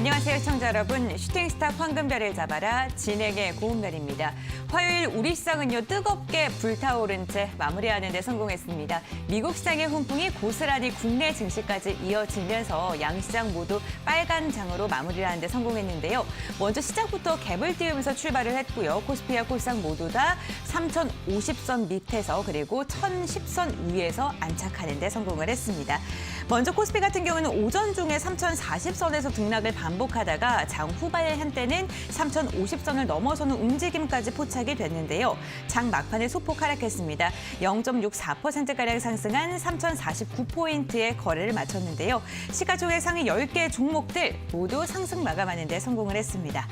안녕하세요, 시청자 여러분. 슈팅스타 황금별을 잡아라 진행의 고은별입니다. 화요일 우리 시장은요 뜨겁게 불타오른 채 마무리하는 데 성공했습니다. 미국 시장의 훈풍이 고스란히 국내 증시까지 이어지면서 양시장 모두 빨간 장으로 마무리하는 데 성공했는데요. 먼저 시작부터 갭을 띄우면서 출발을 했고요. 코스피와 코스닥 모두 다 3,050선 밑에서 그리고 1,010선 위에서 안착하는 데 성공을 했습니다. 먼저 코스피 같은 경우는 오전 중에 3,040선에서 등락을 반복하다가 장 후반에 한때는 3,050선을 넘어서는 움직임까지 포착이 됐는데요. 장 막판에 소폭 하락했습니다. 0.64%가량 상승한 3,049포인트의 거래를 마쳤는데요. 시가총액 상위 10개 종목들 모두 상승 마감하는 데 성공을 했습니다.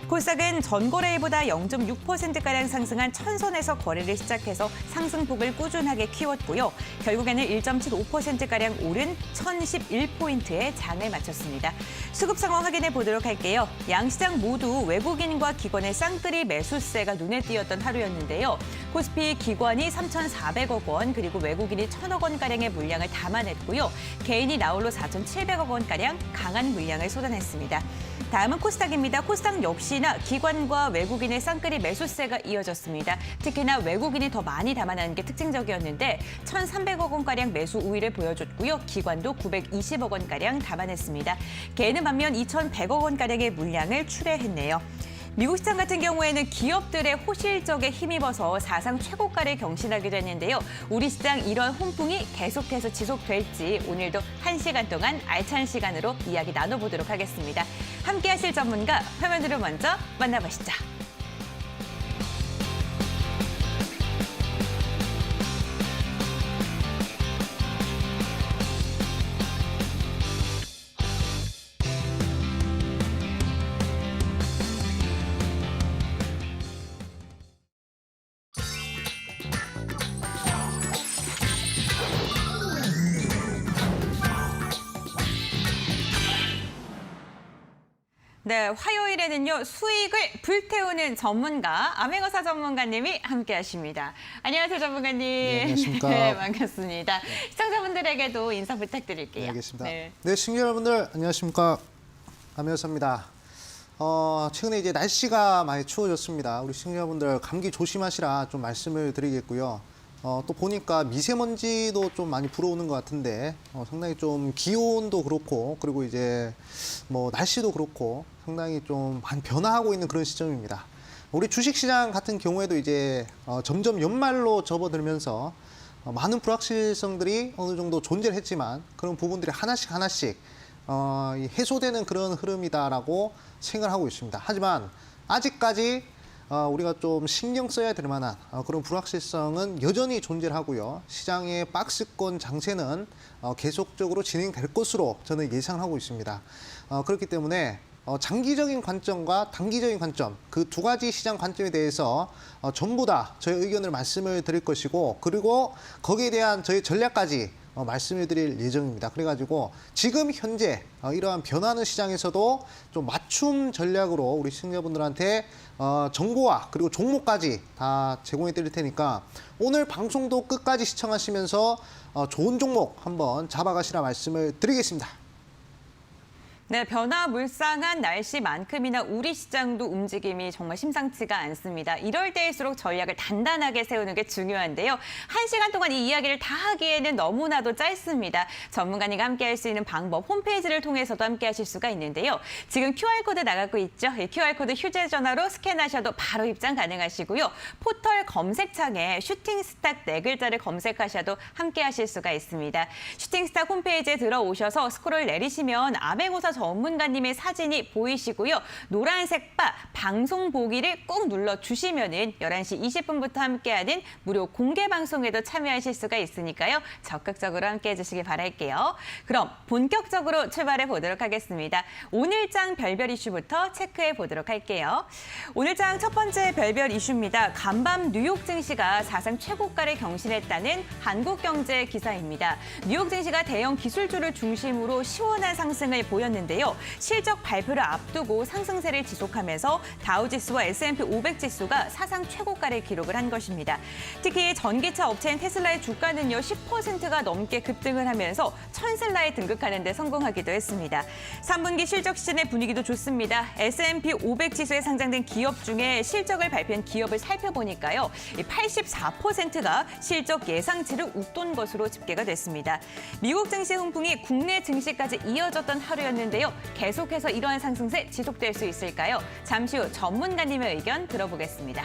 코스닥은 전거래일보다 0.6%가량 상승한 1,000선에서 거래를 시작해서 상승폭을 꾸준하게 키웠고요. 결국에는 1.75%가량 오른 1,011포인트의 장을 마쳤습니다. 수급 상황 확인해 보도록 할게요. 양시장 모두 외국인과 기관의 쌍끌이 매수세가 눈에 띄었던 하루였는데요. 코스피 기관이 3,400억 원, 그리고 외국인이 1,000억 원가량의 물량을 담아냈고요. 개인이 나홀로 4,700억 원가량 강한 물량을 쏟아냈습니다. 다음은 코스닥입니다. 코스닥 역시나 기관과 외국인의 쌍끌이 매수세가 이어졌습니다. 특히나 외국인이 더 많이 담아내는 게 특징적이었는데 1,300억 원가량 매수 우위를 보여줬고요. 기관도 920억 원가량 담아냈습니다. 개인은 반면 2,100억 원가량의 물량을 출회했네요. 미국 시장 같은 경우에는 기업들의 호실적에 힘입어서 사상 최고가를 경신하기도 했는데요. 우리 시장 이런 훈풍이 계속해서 지속될지 오늘도 1시간 동안 알찬 시간으로 이야기 나눠보도록 하겠습니다. 함께하실 전문가 화면으로 먼저 만나보시죠. 네, 화요일에는요 수익을 불태우는 전문가 암행어사 전문가님이 함께하십니다. 안녕하세요, 전문가님. 네, 안녕하십니까. 네, 반갑습니다. 시청자분들에게도 인사 부탁드릴게요. 네, 알겠습니다. 네, 시청자 여러분들 안녕하십니까. 암행어사입니다. 최근에 이제 날씨가 많이 추워졌습니다. 우리 시청자분들 감기 조심하시라 좀 말씀을 드리겠고요. 또 보니까 미세먼지도 좀 많이 불어오는 것 같은데 상당히 좀 기온도 그렇고 그리고 이제 뭐 날씨도 그렇고 상당히 좀 많이 변화하고 있는 그런 시점입니다. 우리 주식시장 같은 경우에도 이제 점점 연말로 접어들면서 많은 불확실성들이 어느 정도 존재를 했지만 그런 부분들이 하나씩 해소되는 그런 흐름이다라고 생각을 하고 있습니다. 하지만 아직까지 우리가 좀 신경 써야 될 만한 그런 불확실성은 여전히 존재하고요. 시장의 박스권 장세는 계속적으로 진행될 것으로 저는 예상하고 있습니다. 그렇기 때문에 장기적인 관점과 단기적인 관점, 그 두 가지 시장 관점에 대해서 전부 다 저의 의견을 말씀을 드릴 것이고 그리고 거기에 대한 저의 전략까지 말씀을 드릴 예정입니다. 그래가지고 지금 현재 이러한 변하는 시장에서도 좀 맞춤 전략으로 우리 시청자분들한테 정보와 그리고 종목까지 다 제공해 드릴 테니까 오늘 방송도 끝까지 시청하시면서 좋은 종목 한번 잡아가시라 말씀을 드리겠습니다. 네, 변화무쌍한 날씨만큼이나 우리 시장도 움직임이 정말 심상치가 않습니다. 이럴 때일수록 전략을 단단하게 세우는 게 중요한데요. 1시간 동안 이 이야기를 다 하기에는 너무나도 짧습니다. 전문가님과 함께할 수 있는 방법 홈페이지를 통해서도 함께하실 수가 있는데요. 지금 QR코드 나가고 있죠. 이 QR코드 휴대전화로 스캔하셔도 바로 입장 가능하시고요. 포털 검색창에 슈팅스탁 4글자를 검색하셔도 함께하실 수가 있습니다. 슈팅스탁 홈페이지에 들어오셔서 스크롤 내리시면 암행어사 전문가님의 사진이 보이시고요. 노란색 바 방송 보기를 꼭 눌러주시면은 11시 20분부터 함께하는 무료 공개 방송에도 참여하실 수가 있으니까요. 적극적으로 함께해 주시기 바랄게요. 그럼 본격적으로 출발해 보도록 하겠습니다. 오늘장 별별 이슈부터 체크해 보도록 할게요. 오늘장 첫 번째 별별 이슈입니다. 간밤 뉴욕 증시가 사상 최고가를 경신했다는 한국경제 기사입니다. 뉴욕 증시가 대형 기술주를 중심으로 시원한 상승을 보였는데 나왔는데요. 실적 발표를 앞두고 상승세를 지속하면서 다우지수와 S&P 500 지수가 사상 최고가를 기록을 한 것입니다. 특히 전기차 업체인 테슬라의 주가는요 10%가 넘게 급등을 하면서 천슬라에 등극하는 데 성공하기도 했습니다. 3분기 실적 시즌의 분위기도 좋습니다. S&P 500 지수에 상장된 기업 중에 실적을 발표한 기업을 살펴보니까요. 84%가 실적 예상치를 웃돈 것으로 집계가 됐습니다. 미국 증시 훈풍이 국내 증시까지 이어졌던 하루였는데요. 계속해서 이러한 상승세 지속될 수 있을까요? 잠시 후 전문가님의 의견 들어보겠습니다.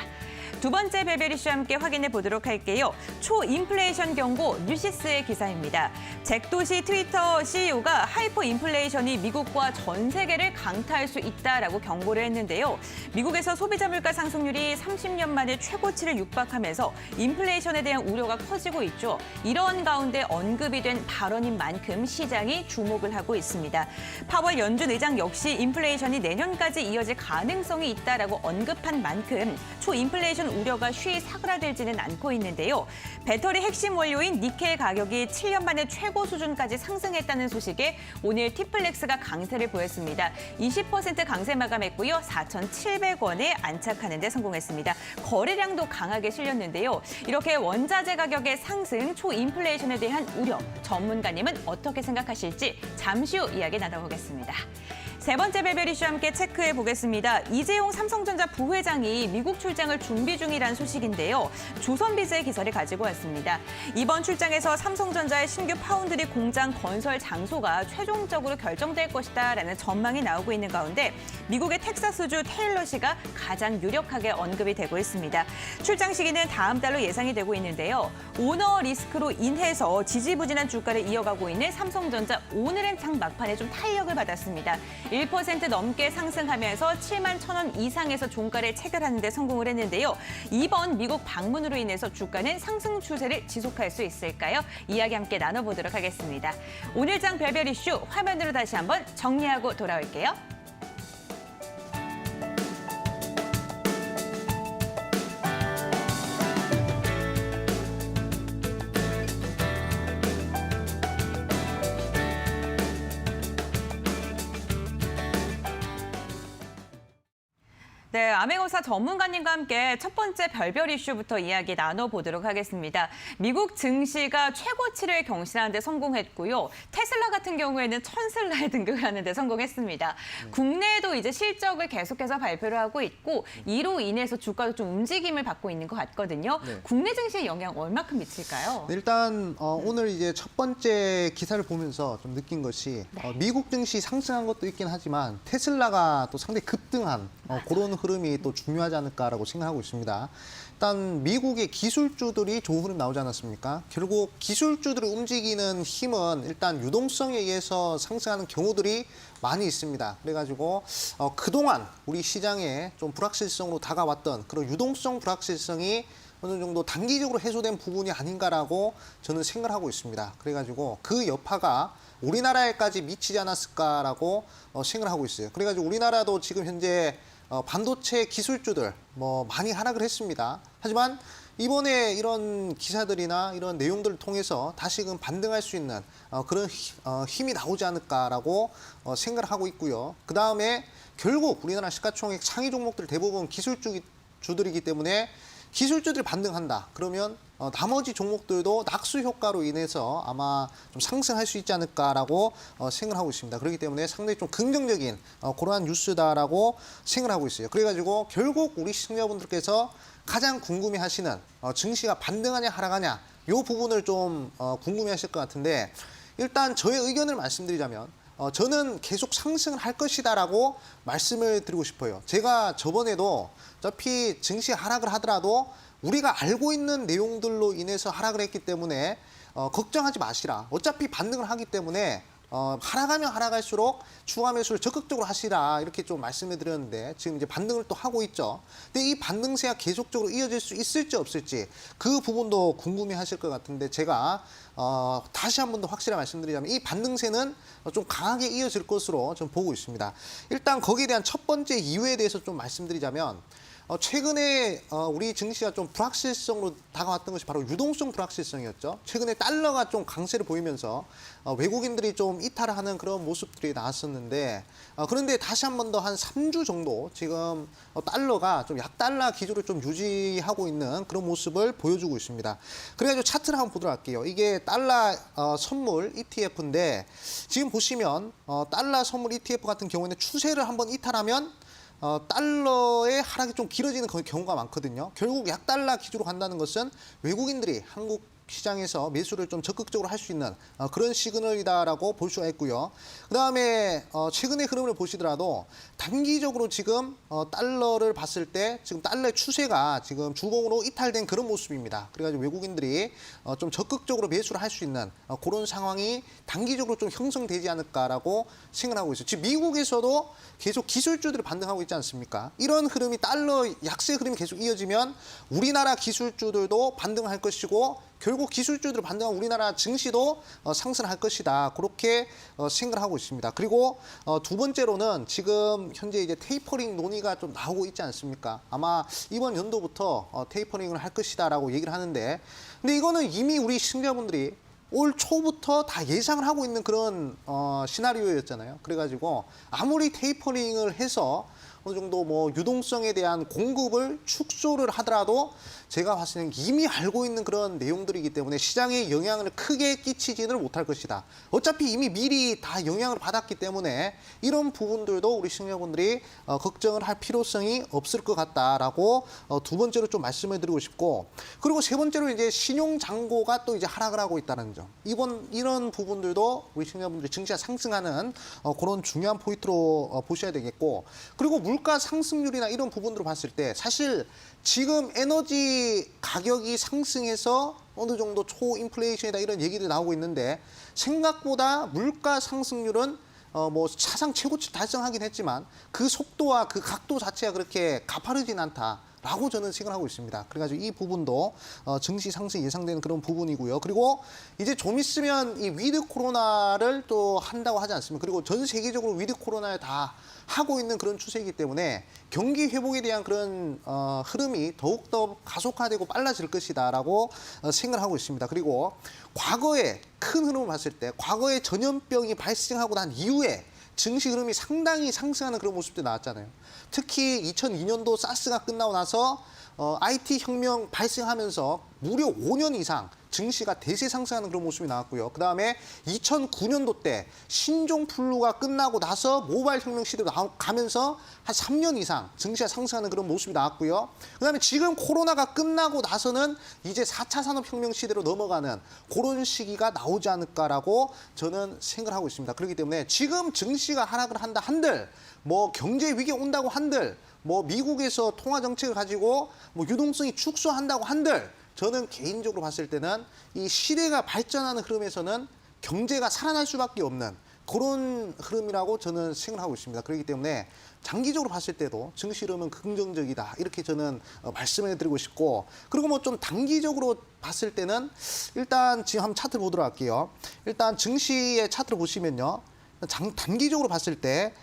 두 번째 별별 이슈와 함께 확인해 보도록 할게요. 초인플레이션 경고 뉴시스의 기사입니다. 잭 도시 트위터 CEO가 하이퍼 인플레이션이 미국과 전 세계를 강타할 수 있다라고 경고를 했는데요. 미국에서 소비자 물가 상승률이 30년 만에 최고치를 육박하면서 인플레이션에 대한 우려가 커지고 있죠. 이런 가운데 언급이 된 발언인 만큼 시장이 주목을 하고 있습니다. 파월 연준 의장 역시 인플레이션이 내년까지 이어질 가능성이 있다라고 언급한 만큼 초인플레이션 우려가 쉬이 사그라들지는 않고 있는데요. 배터리 핵심 원료인 니켈 가격이 7년 만에 최고 수준까지 상승했다는 소식에 오늘 티플렉스가 강세를 보였습니다. 20% 강세 마감했고요. 4,700원에 안착하는 데 성공했습니다. 거래량도 강하게 실렸는데요. 이렇게 원자재 가격의 상승, 초인플레이션에 대한 우려, 전문가님은 어떻게 생각하실지 잠시 후 이야기 나눠보겠습니다. 세 번째 별별 이슈와 함께 체크해 보겠습니다. 이재용 삼성전자 부회장이 미국 출장을 준비 중이라는 소식인데요. 조선비즈의 기사를 가지고 왔습니다. 이번 출장에서 삼성전자의 신규 파운드리 공장 건설 장소가 최종적으로 결정될 것이다라는 전망이 나오고 있는 가운데 미국의 텍사스주 테일러시가 가장 유력하게 언급이 되고 있습니다. 출장 시기는 다음 달로 예상이 되고 있는데요. 오너 리스크로 인해서 지지부진한 주가를 이어가고 있는 삼성전자 오늘은 장 막판에 좀 탄력을 받았습니다. 1% 넘게 상승하면서 7만 1,000원 이상에서 종가를 체결하는 데 성공을 했는데요. 이번 미국 방문으로 인해서 주가는 상승 추세를 지속할 수 있을까요? 이야기 함께 나눠보도록 하겠습니다. 오늘 장 별별 이슈 화면으로 다시 한번 정리하고 돌아올게요. 네, 암행어사 전문가님과 함께 첫 번째 별별 이슈부터 이야기 나눠보도록 하겠습니다. 미국 증시가 최고치를 경신하는 데 성공했고요. 테슬라 같은 경우에는 천슬라에 등극하는 데 성공했습니다. 국내에도 이제 실적을 계속해서 발표를 하고 있고 이로 인해서 주가도 좀 움직임을 받고 있는 것 같거든요. 네. 국내 증시에 영향 얼마큼 미칠까요? 일단 오늘 이제 첫 번째 기사를 보면서 좀 느낀 것이 미국 증시 상승한 것도 있긴 하지만 테슬라가 또 상당히 급등한 그런 흐름이 또 중요하지 않을까라고 생각하고 있습니다. 일단 미국의 기술주들이 좋은 흐름 나오지 않았습니까? 결국 기술주들을 움직이는 힘은 일단 유동성에 의해서 상승하는 경우들이 많이 있습니다. 그래가지고 그동안 우리 시장에 좀 불확실성으로 다가왔던 그런 유동성 불확실성이 어느 정도 단기적으로 해소된 부분이 아닌가라고 저는 생각을 하고 있습니다. 그래가지고 그 여파가 우리나라에까지 미치지 않았을까라고 생각을 하고 있어요. 그래가지고 우리나라도 지금 현재 반도체 기술주들 많이 하락을 했습니다. 하지만 이번에 이런 기사들이나 이런 내용들을 통해서 다시금 반등할 수 있는 그런 힘이 나오지 않을까라고 생각을 하고 있고요. 그 다음에 결국 우리나라 시가총액 상위 종목들 대부분 기술주들이기 때문에 기술주들이 반등한다. 그러면 나머지 종목들도 낙수 효과로 인해서 아마 좀 상승할 수 있지 않을까라고 생각을 하고 있습니다. 그렇기 때문에 상당히 좀 긍정적인 그러한 뉴스다라고 생각을 하고 있어요. 그래가지고 결국 우리 시청자분들께서 가장 궁금해하시는 증시가 반등하냐 하락하냐 이 부분을 좀 궁금해하실 것 같은데 일단 저의 의견을 말씀드리자면 저는 계속 상승을 할 것이다라고 말씀을 드리고 싶어요. 제가 저번에도 어차피 증시 하락을 하더라도 우리가 알고 있는 내용들로 인해서 하락을 했기 때문에 걱정하지 마시라. 어차피 반등을 하기 때문에 하락하면 하락할수록 추가 매수를 적극적으로 하시라 이렇게 좀 말씀을 드렸는데 지금 이제 반등을 또 하고 있죠. 근데 이 반등세가 계속적으로 이어질 수 있을지 없을지 그 부분도 궁금해하실 것 같은데 제가 다시 한 번 더 확실히 말씀드리자면 이 반등세는 좀 강하게 이어질 것으로 좀 보고 있습니다. 일단 거기에 대한 첫 번째 이유에 대해서 좀 말씀드리자면 최근에 우리 증시가 좀 불확실성으로 다가왔던 것이 바로 유동성 불확실성이었죠. 최근에 달러가 좀 강세를 보이면서 외국인들이 좀 이탈을 하는 그런 모습들이 나왔었는데 그런데 다시 한 번 더 한 3주 정도 지금 달러가 좀 약달러 기조를 좀 유지하고 있는 그런 모습을 보여주고 있습니다. 그래가지고 차트를 한번 보도록 할게요. 이게 달러 선물 ETF인데 지금 보시면 달러 선물 ETF 같은 경우에는 추세를 한번 이탈하면 달러의 하락이 좀 길어지는 경우가 많거든요. 결국 약달러 기조로 간다는 것은 외국인들이 한국 시장에서 매수를 좀 적극적으로 할 수 있는 그런 시그널이다라고 볼 수가 있고요. 그다음에 최근의 흐름을 보시더라도 단기적으로 지금 달러를 봤을 때 지금 달러의 추세가 지금 주봉으로 이탈된 그런 모습입니다. 그래가지고 외국인들이 좀 적극적으로 매수를 할 수 있는 그런 상황이 단기적으로 좀 형성되지 않을까라고 생각하고 있어요. 지금 미국에서도 계속 기술주들이 반등하고 있지 않습니까? 이런 흐름이 달러 약세 흐름이 계속 이어지면 우리나라 기술주들도 반등할 것이고 결국 기술주들 반등한 우리나라 증시도 상승할 것이다. 그렇게 생각을 하고 있습니다. 그리고 두 번째로는 지금 현재 이제 테이퍼링 논의가 좀 나오고 있지 않습니까? 아마 이번 연도부터 테이퍼링을 할 것이다라고 얘기를 하는데, 근데 이거는 이미 우리 시청자분들이 올 초부터 다 예상을 하고 있는 그런 시나리오였잖아요. 그래가지고 아무리 테이퍼링을 해서 어느 정도 뭐 유동성에 대한 공급을 축소를 하더라도 제가 봤을 때는 이미 알고 있는 그런 내용들이기 때문에 시장에 영향을 크게 끼치지는 못할 것이다. 어차피 이미 미리 다 영향을 받았기 때문에 이런 부분들도 우리 시청자분들이 걱정을 할 필요성이 없을 것 같다라고 두 번째로 좀 말씀을 드리고 싶고, 그리고 세 번째로 이제 신용 잔고가 또 이제 하락을 하고 있다는 점. 이런 부분들도 우리 시청자분들이 증시가 상승하는 그런 중요한 포인트로 보셔야 되겠고, 그리고 물가 상승률이나 이런 부분들을 봤을 때 사실 지금 에너지 가격이 상승해서 어느 정도 초인플레이션이다 이런 얘기들이 나오고 있는데 생각보다 물가 상승률은 뭐 사상 최고치 달성하긴 했지만 그 속도와 그 각도 자체가 그렇게 가파르진 않다라고 저는 생각하고 있습니다. 그래가지고 이 부분도 증시 상승 예상되는 그런 부분이고요. 그리고 이제 좀 있으면 이 위드 코로나를 또 한다고 하지 않습니까? 그리고 전 세계적으로 위드 코로나를 다 하고 있는 그런 추세이기 때문에 경기 회복에 대한 그런 흐름이 더욱더 가속화되고 빨라질 것이다라고 생각을 하고 있습니다. 그리고 과거에 큰 흐름을 봤을 때 과거에 전염병이 발생하고 난 이후에 증시 흐름이 상당히 상승하는 그런 모습도 나왔잖아요. 특히 2002년도 사스가 끝나고 나서 IT 혁명 발생하면서 무려 5년 이상 증시가 대세 상승하는 그런 모습이 나왔고요. 그다음에 2009년도 때 신종 플루가 끝나고 나서 모바일 혁명 시대로 가면서 한 3년 이상 증시가 상승하는 그런 모습이 나왔고요. 그다음에 지금 코로나가 끝나고 나서는 이제 4차 산업혁명 시대로 넘어가는 그런 시기가 나오지 않을까라고 저는 생각을 하고 있습니다. 그렇기 때문에 지금 증시가 하락을 한다 한들 뭐 경제 위기 온다고 한들 뭐 미국에서 통화 정책을 가지고 뭐 유동성이 축소한다고 한들 저는 개인적으로 봤을 때는 이 시대가 발전하는 흐름에서는 경제가 살아날 수밖에 없는 그런 흐름이라고 저는 생각하고 있습니다. 그렇기 때문에 장기적으로 봤을 때도 증시 흐름은 긍정적이다 이렇게 저는 말씀을 드리고 싶고, 그리고 뭐 좀 단기적으로 봤을 때는 일단 지금 한번 차트를 보도록 할게요. 일단 증시의 차트를 보시면요, 단기적으로 봤을 때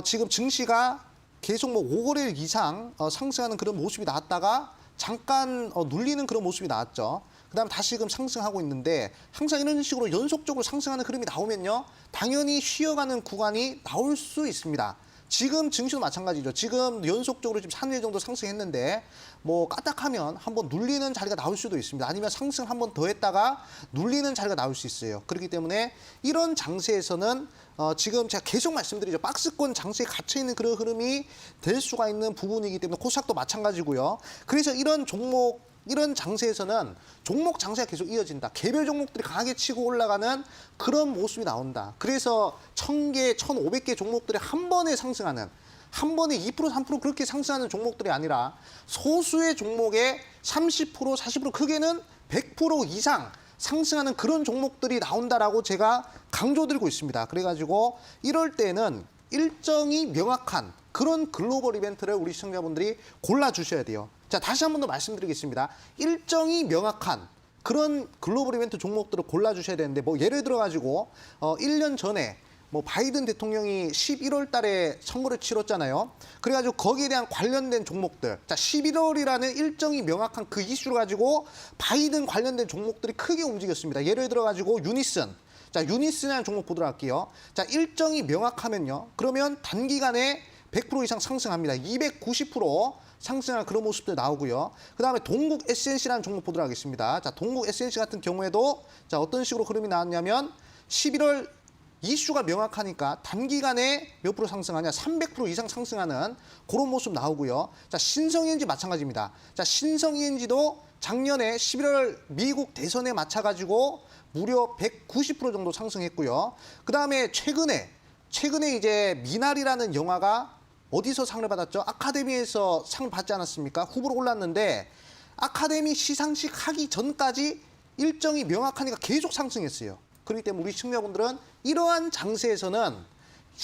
지금 증시가 계속 뭐 5거래일 이상 상승하는 그런 모습이 나왔다가 잠깐 눌리는 그런 모습이 나왔죠. 그다음 다시금 상승하고 있는데 항상 이런 식으로 연속적으로 상승하는 흐름이 나오면요, 당연히 쉬어가는 구간이 나올 수 있습니다. 지금 증시도 마찬가지죠. 지금 연속적으로 지금 3일 정도 상승했는데 뭐 까딱하면 한번 눌리는 자리가 나올 수도 있습니다. 아니면 상승 한번 더 했다가 눌리는 자리가 나올 수 있어요. 그렇기 때문에 이런 장세에서는 지금 제가 계속 말씀드리죠. 박스권 장세에 갇혀있는 그런 흐름이 될 수가 있는 부분이기 때문에 코스닥도 마찬가지고요. 그래서 이런 종목, 이런 장세에서는 종목 장세가 계속 이어진다. 개별 종목들이 강하게 치고 올라가는 그런 모습이 나온다. 그래서 1000개, 1500개 종목들이 한 번에 상승하는, 한 번에 2%, 3% 그렇게 상승하는 종목들이 아니라 소수의 종목에 30%, 40% 크게는 100% 이상 상승하는 그런 종목들이 나온다라고 제가 강조드리고 있습니다. 그래가지고 이럴 때는 일정이 명확한 그런 글로벌 이벤트를 우리 시청자분들이 골라주셔야 돼요. 자, 다시 한 번 더 말씀드리겠습니다. 일정이 명확한 그런 글로벌 이벤트 종목들을 골라주셔야 되는데, 뭐 예를 들어가지고 1년 전에 뭐 바이든 대통령이 11월 달에 선거를 치렀잖아요. 그래가지고 거기에 대한 관련된 종목들. 자, 11월이라는 일정이 명확한 그 이슈를 가지고 바이든 관련된 종목들이 크게 움직였습니다. 예를 들어가지고 유니슨. 자, 유니슨이라는 종목 보도록 할게요. 자, 일정이 명확하면요. 그러면 단기간에 100% 이상 상승합니다. 290% 상승한 그런 모습들 나오고요. 그다음에 동국 SNC라는 종목 보도록 하겠습니다. 자, 동국 SNC 같은 경우에도 자, 어떤 식으로 흐름이 나왔냐면 11월 이슈가 명확하니까 단기간에 몇 프로 상승하냐? 300% 이상 상승하는 그런 모습 나오고요. 자, 신성ENG 마찬가지입니다. 자, 신성ENG도 작년에 11월 미국 대선에 맞춰가지고 무려 190% 정도 상승했고요. 그다음에 최근에 이제 미나리라는 영화가 어디서 상을 받았죠? 아카데미에서 상 받지 않았습니까? 후보로 올랐는데 아카데미 시상식 하기 전까지 일정이 명확하니까 계속 상승했어요. 그렇기 때문에 우리 시청자분들은 이러한 장세에서는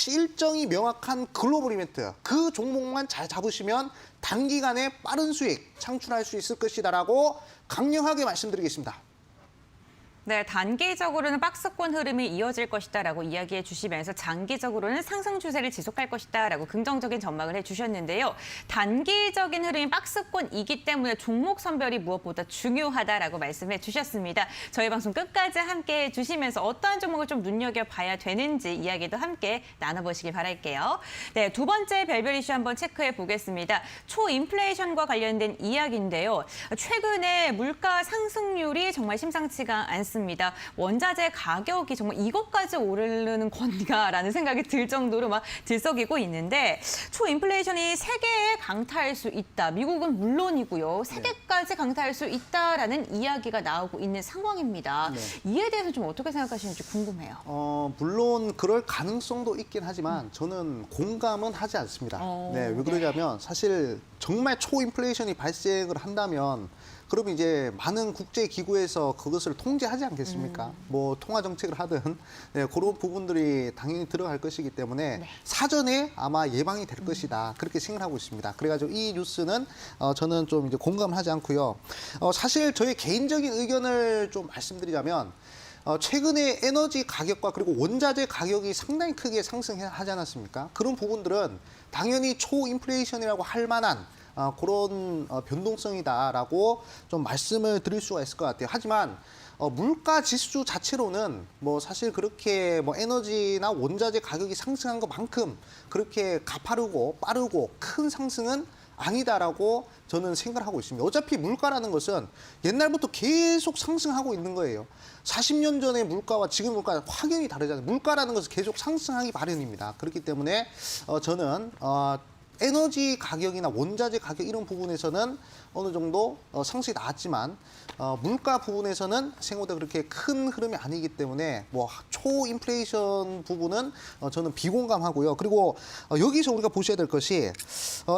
일정이 명확한 글로벌 이벤트, 그 종목만 잘 잡으시면 단기간에 빠른 수익 창출할 수 있을 것이다라고 강력하게 말씀드리겠습니다. 네, 단기적으로는 박스권 흐름이 이어질 것이다라고 이야기해 주시면서 장기적으로는 상승 추세를 지속할 것이다라고 긍정적인 전망을 해주셨는데요. 단기적인 흐름이 박스권이기 때문에 종목 선별이 무엇보다 중요하다라고 말씀해 주셨습니다. 저희 방송 끝까지 함께해 주시면서 어떠한 종목을 좀 눈여겨봐야 되는지 이야기도 함께 나눠보시길 바랄게요. 네, 두 번째 별별 이슈 한번 체크해 보겠습니다. 초인플레이션과 관련된 이야기인데요. 최근에 물가 상승률이 정말 심상치가 않습니다. 원자재 가격이 정말 이것까지 오르는 건가라는 생각이 들 정도로 막 들썩이고 있는데 초인플레이션이 세계에 강타할 수 있다. 미국은 물론이고요. 세계까지 강타할 수 있다라는 이야기가 나오고 있는 상황입니다. 네. 이에 대해서 좀 어떻게 생각하시는지 궁금해요. 물론 그럴 가능성도 있긴 하지만 저는 공감은 하지 않습니다. 네, 왜 그러냐면 사실 정말 초인플레이션이 발생을 한다면 그러면 이제 많은 국제 기구에서 그것을 통제하지 않겠습니까? 뭐 통화 정책을 하든 네, 그런 부분들이 당연히 들어갈 것이기 때문에 네. 사전에 아마 예방이 될 것이다 그렇게 생각하고 있습니다. 그래가지고 이 뉴스는 저는 좀 이제 공감하지 않고요. 사실 저의 개인적인 의견을 좀 말씀드리자면. 최근에 에너지 가격과 그리고 원자재 가격이 상당히 크게 상승하지 않았습니까? 그런 부분들은 당연히 초인플레이션이라고 할 만한 그런 변동성이다라고 좀 말씀을 드릴 수가 있을 것 같아요. 하지만 물가 지수 자체로는 뭐 사실 그렇게 뭐 에너지나 원자재 가격이 상승한 것만큼 그렇게 가파르고 빠르고 큰 상승은 아니다라고 저는 생각을 하고 있습니다. 어차피 물가라는 것은 옛날부터 계속 상승하고 있는 거예요. 40년 전의 물가와 지금 물가가 확연히 다르잖아요. 물가라는 것은 계속 상승하기 마련입니다. 그렇기 때문에 저는 에너지 가격이나 원자재 가격 이런 부분에서는 어느 정도 상승이 나왔지만 물가 부분에서는 생각보다 그렇게 큰 흐름이 아니기 때문에 뭐 초인플레이션 부분은 저는 비공감하고요. 그리고 여기서 우리가 보셔야 될 것이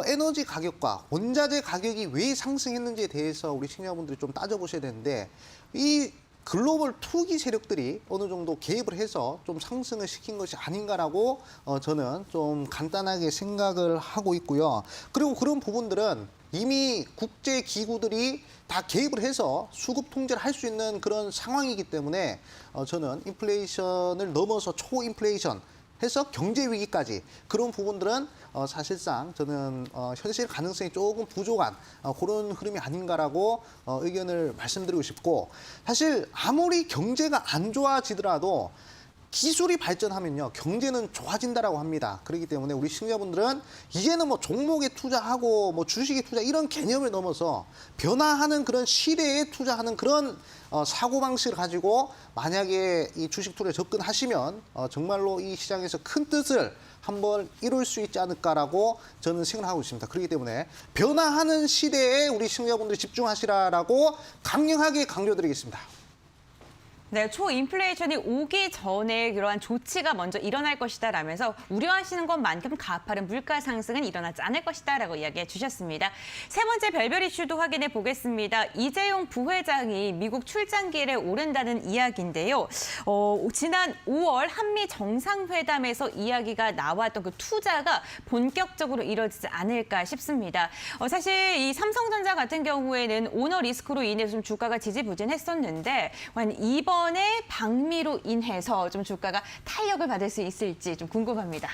에너지 가격과 원자재 가격이 왜 상승했는지에 대해서 우리 시청자분들이 좀 따져보셔야 되는데 이 글로벌 투기 세력들이 어느 정도 개입을 해서 좀 상승을 시킨 것이 아닌가라고 저는 좀 간단하게 생각을 하고 있고요. 그리고 그런 부분들은 이미 국제 기구들이 다 개입을 해서 수급 통제를 할 수 있는 그런 상황이기 때문에 저는 인플레이션을 넘어서 초인플레이션 해서 경제 위기까지 그런 부분들은 사실상 저는 현실 가능성이 조금 부족한 그런 흐름이 아닌가라고 의견을 말씀드리고 싶고 사실 아무리 경제가 안 좋아지더라도 기술이 발전하면요 경제는 좋아진다라고 합니다. 그렇기 때문에 우리 시청자분들은 이제는 뭐 종목에 투자하고 뭐 주식에 투자 이런 개념을 넘어서 변화하는 그런 시대에 투자하는 그런 사고 방식을 가지고 만약에 이 주식 투자에 접근하시면 정말로 이 시장에서 큰 뜻을 한번 이룰 수 있지 않을까라고 저는 생각하고 있습니다. 그렇기 때문에 변화하는 시대에 우리 시청자분들이 집중하시라라고 강력하게 강조드리겠습니다. 네, 초인플레이션이 오기 전에 그러한 조치가 먼저 일어날 것이다라면서 우려하시는 것만큼 가파른 물가 상승은 일어나지 않을 것이다라고 이야기해 주셨습니다. 세 번째 별별 이슈도 확인해 보겠습니다. 이재용 부회장이 미국 출장길에 오른다는 이야기인데요. 지난 5월 한미 정상회담에서 이야기가 나왔던 그 투자가 본격적으로 이뤄지지 않을까 싶습니다. 사실 이 삼성전자 같은 경우에는 오너 리스크로 인해서 좀 주가가 지지부진했었는데 이번 이번에 방미로 인해서 좀 주가가 탄력을 받을 수 있을지 좀 궁금합니다.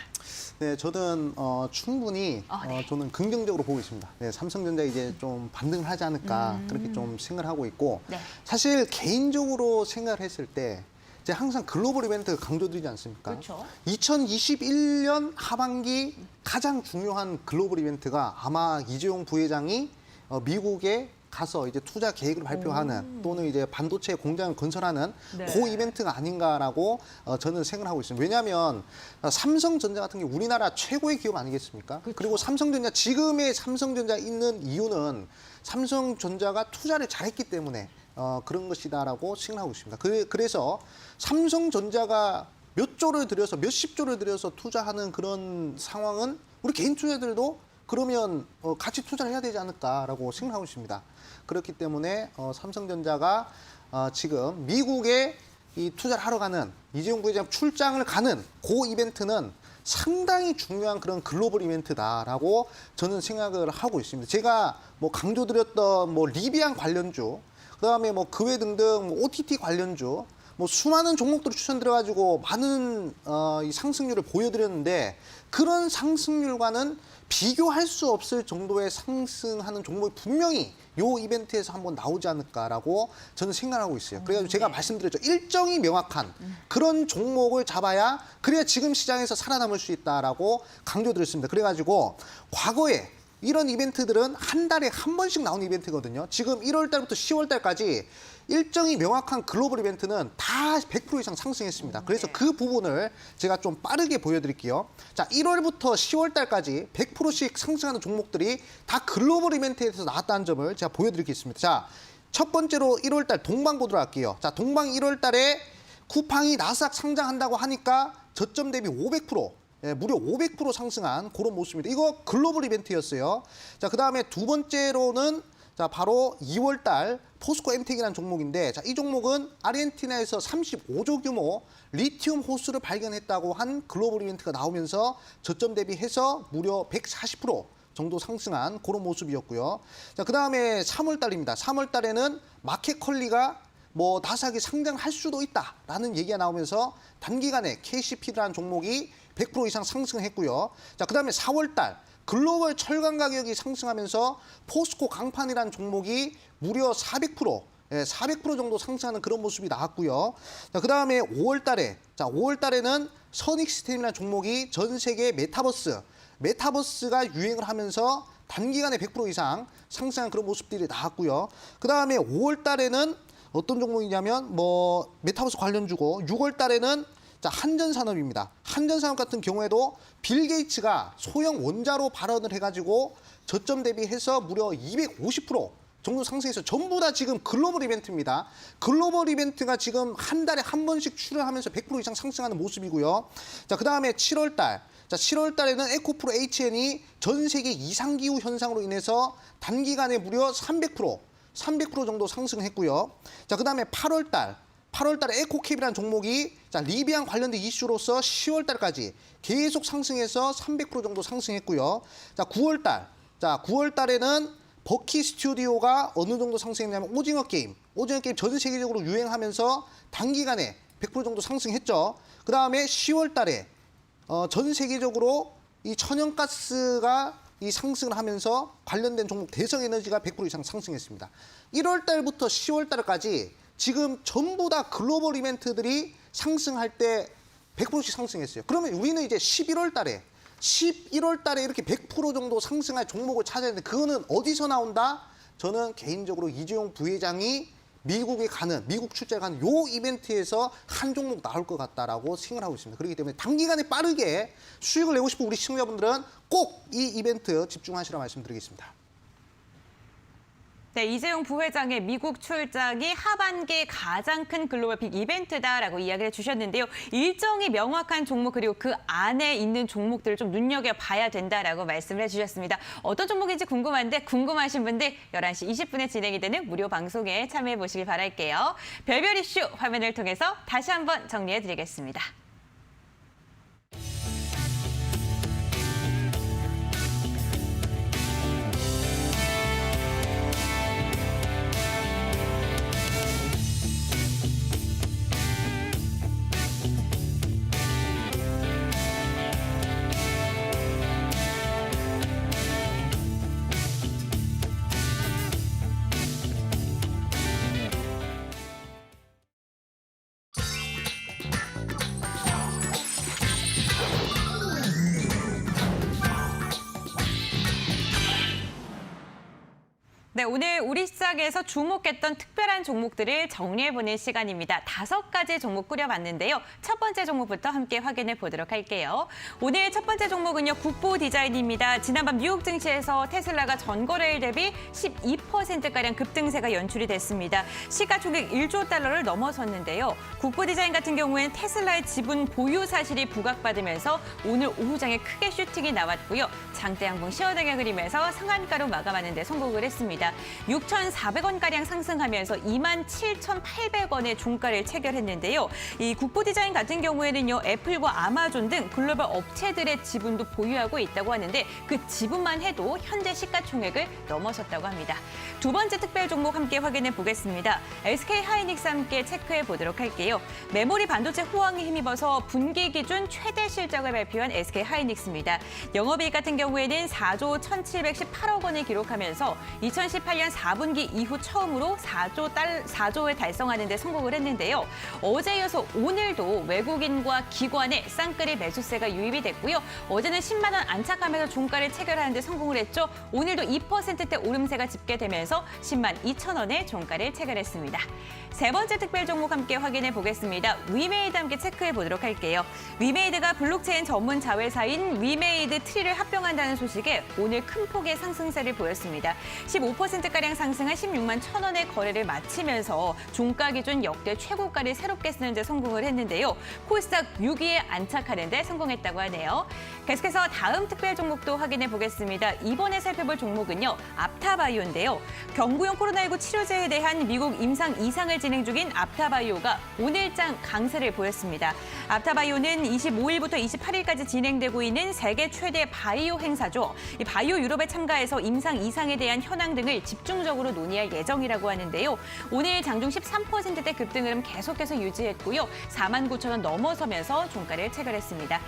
네, 저는 충분히 네. 저는 긍정적으로 보고 있습니다. 네, 삼성전자 이제 좀 반등을 하지 않을까 그렇게 좀 생각을 하고 있고 네. 사실 개인적으로 생각을 했을 때 이제 항상 글로벌 이벤트 강조드리지 않습니까? 그렇죠. 2021년 하반기 가장 중요한 글로벌 이벤트가 아마 이재용 부회장이 미국에 가서 이제 투자 계획을 발표하는 또는 이제 반도체 공장을 건설하는 네. 그 이벤트가 아닌가라고 저는 생각을 하고 있습니다. 왜냐하면 삼성전자 같은 게 우리나라 최고의 기업 아니겠습니까? 그렇죠. 그리고 삼성전자 지금의 삼성전자 있는 이유는 삼성전자가 투자를 잘했기 때문에 그런 것이다라고 생각하고 있습니다. 그래서 삼성전자가 몇 조를 들여서 몇십 조를 들여서 투자하는 그런 상황은 우리 개인 투자들도 그러면 같이 투자를 해야 되지 않을까라고 생각하고 있습니다. 그렇기 때문에 삼성전자가 지금 미국에 이 투자를 하러 가는 이재용 부회장 출장을 가는 그 이벤트는 상당히 중요한 그런 글로벌 이벤트다라고 저는 생각을 하고 있습니다. 제가 뭐 강조드렸던 뭐 리비안 관련주, 그다음에 뭐 그 외 등등 뭐 OTT 관련주, 뭐 수많은 종목들을 추천드려가지고 많은 이 상승률을 보여드렸는데 그런 상승률과는 비교할 수 없을 정도의 상승하는 종목이 분명히 이 이벤트에서 한번 나오지 않을까라고 저는 생각하고 있어요. 그래가지고 제가 말씀드렸죠. 일정이 명확한 그런 종목을 잡아야 그래야 지금 시장에서 살아남을 수 있다라고 강조드렸습니다. 그래가지고 과거에 이런 이벤트들은 한 달에 한 번씩 나오는 이벤트거든요. 지금 1월 달부터 10월 달까지 일정이 명확한 글로벌 이벤트는 다 100% 이상 상승했습니다. 그래서 네. 그 부분을 제가 좀 빠르게 보여드릴게요. 자, 1월부터 10월 달까지 100%씩 상승하는 종목들이 다 글로벌 이벤트에서 나왔다는 점을 제가 보여드리겠습니다. 자, 첫 번째로 1월 달 동방 보도록 할게요. 자, 동방 1월 달에 쿠팡이 나스닥 상장한다고 하니까 저점 대비 500%. 예, 무려 500% 상승한 그런 모습입니다. 이거 글로벌 이벤트였어요. 자, 그 다음에 두 번째로는 자, 바로 2월 달 포스코 엠텍이라는 종목인데 자, 이 종목은 아르헨티나에서 35조 규모 리튬 호수를 발견했다고 한 글로벌 이벤트가 나오면서 저점 대비해서 무려 140% 정도 상승한 그런 모습이었고요. 자, 그 다음에 3월 달입니다. 3월 달에는 마켓컬리가 뭐 나스닥이 상장할 수도 있다라는 얘기가 나오면서 단기간에 KCP라는 종목이 100% 이상 상승했고요. 자, 그다음에 4월 달 글로벌 철강 가격이 상승하면서 포스코 강판이라는 종목이 무려 400%, 400% 정도 상승하는 그런 모습이 나왔고요. 자, 그다음에 5월 달에 자, 5월 달에는 선익스템이라는 종목이 전 세계 메타버스가 유행을 하면서 단기간에 100% 이상 상승한 그런 모습들이 나왔고요. 그다음에 5월 달에는 어떤 종목이냐면 뭐 메타버스 관련주고 6월 달에는 자, 한전산업입니다. 한전산업 같은 경우에도 빌 게이츠가 소형 원자로 발언을 해가지고 저점 대비해서 무려 250% 정도 상승해서 전부 다 지금 글로벌 이벤트입니다. 글로벌 이벤트가 지금 한 달에 한 번씩 출연하면서 100% 이상 상승하는 모습이고요. 자, 그 다음에 7월 달. 자, 7월 달에는 에코프로 HN이 전 세계 이상기후 현상으로 인해서 단기간에 무려 300% 정도 상승했고요. 자, 그 다음에 8월 달에 에코캡이라는 종목이 자, 리비안 관련된 이슈로서 10월 달까지 계속 상승해서 300% 정도 상승했고요. 자, 9월 달. 자, 9월 달에는 버키 스튜디오가 어느 정도 상승했냐면 오징어 게임 전 세계적으로 유행하면서 단기간에 100% 정도 상승했죠. 그 다음에 10월 달에 전 세계적으로 이 천연가스가 이 상승을 하면서 관련된 종목 대성에너지가 100% 이상 상승했습니다. 1월 달부터 10월 달까지 지금 전부 다 글로벌 이벤트들이 상승할 때 100%씩 상승했어요. 그러면 우리는 이제 11월 달에 이렇게 100% 정도 상승할 종목을 찾아야 되는데 그거는 어디서 나온다? 저는 개인적으로 이재용 부회장이 미국 출장에 가는 요 이벤트에서 한 종목 나올 것 같다라고 생각을 하고 있습니다. 그렇기 때문에 단기간에 빠르게 수익을 내고 싶은 우리 시청자분들은 꼭 이 이벤트 집중하시라 말씀드리겠습니다. 네, 이재용 부회장의 미국 출장이 하반기 가장 큰 글로벌 빅 이벤트다라고 이야기를 해주셨는데요. 일정이 명확한 종목 그리고 그 안에 있는 종목들을 좀 눈여겨봐야 된다라고 말씀을 해주셨습니다. 어떤 종목인지 궁금한데 궁금하신 분들 11시 20분에 진행이 되는 무료 방송에 참여해보시길 바랄게요. 별별 이슈 화면을 통해서 다시 한번 정리해드리겠습니다. 네, 오늘 우리 시장에서 주목했던 특별한 종목들을 정리해보는 시간입니다. 5가지 종목 꾸려봤는데요. 첫 번째 종목부터 함께 확인해 보도록 할게요. 오늘 첫 번째 종목은요, 국보 디자인입니다. 지난밤 뉴욕 증시에서 테슬라가 전거래일 대비 12%가량 급등세가 연출이 됐습니다. 시가총액 1조 달러를 넘어섰는데요. 국보 디자인 같은 경우에는 테슬라의 지분 보유 사실이 부각받으면서 오늘 오후장에 크게 슈팅이 나왔고요. 장대 양봉 시원하게 그리면서 상한가로 마감하는 데 성공을 했습니다. 6,400원가량 상승하면서 27,800원의 종가를 체결했는데요. 이 국보 디자인 같은 경우에는요, 애플과 아마존 등 글로벌 업체들의 지분도 보유하고 있다고 하는데 그 지분만 해도 현재 시가총액을 넘어섰다고 합니다. 두 번째 특별 종목 함께 확인해 보겠습니다. SK 하이닉스 함께 체크해 보도록 할게요. 메모리 반도체 호황에 힘입어서 분기 기준 최대 실적을 발표한 SK 하이닉스입니다. 영업이익 같은 경우에는 4조 1,718억 원을 기록하면서 2018년 4분기 이후 처음으로 4조를 달성하는 데 성공을 했는데요. 어제 이어서 오늘도 외국인과 기관의 쌍끌이 매수세가 유입이 됐고요. 어제는 10만 원 안착하면서 종가를 체결하는 데 성공을 했죠. 오늘도 2%대 오름세가 집계되면서 10만 2천 원의 종가를 체결했습니다. 세 번째 특별 종목 함께 확인해 보겠습니다. 위메이드 함께 체크해 보도록 할게요. 위메이드가 블록체인 전문 자회사인 위메이드 트리를 합병한다는 소식에 오늘 큰 폭의 상승세를 보였습니다. 15%가량 상승한 16만 1천 원의 거래를 마치면서 종가 기준 역대 최고가를 새롭게 쓰는 데 성공을 했는데요. 코스닥 6위에 안착하는 데 성공했다고 하네요. 계속해서 다음 특별 종목도 확인해 보겠습니다. 이번에 살펴볼 종목은요, 앞타바이오인데요. 경구용 코로나19 치료제에 대한 미국 임상 2상을 진행 중인 앞타바이오가 오늘장 강세를 보였습니다. 앞타바이오는 25일부터 28일까지 진행되고 있는 세계 최대 바이오 행사죠. 이 바이오 유럽에 참가해서 임상 2상에 대한 현황 등을 집중적으로 논의할 예정이라고 하는데요. 오늘 장중 13%대 급등 흐름 계속해서 유지했고요. 4만 9천 원 넘어서면서 종가를 체결했습니다.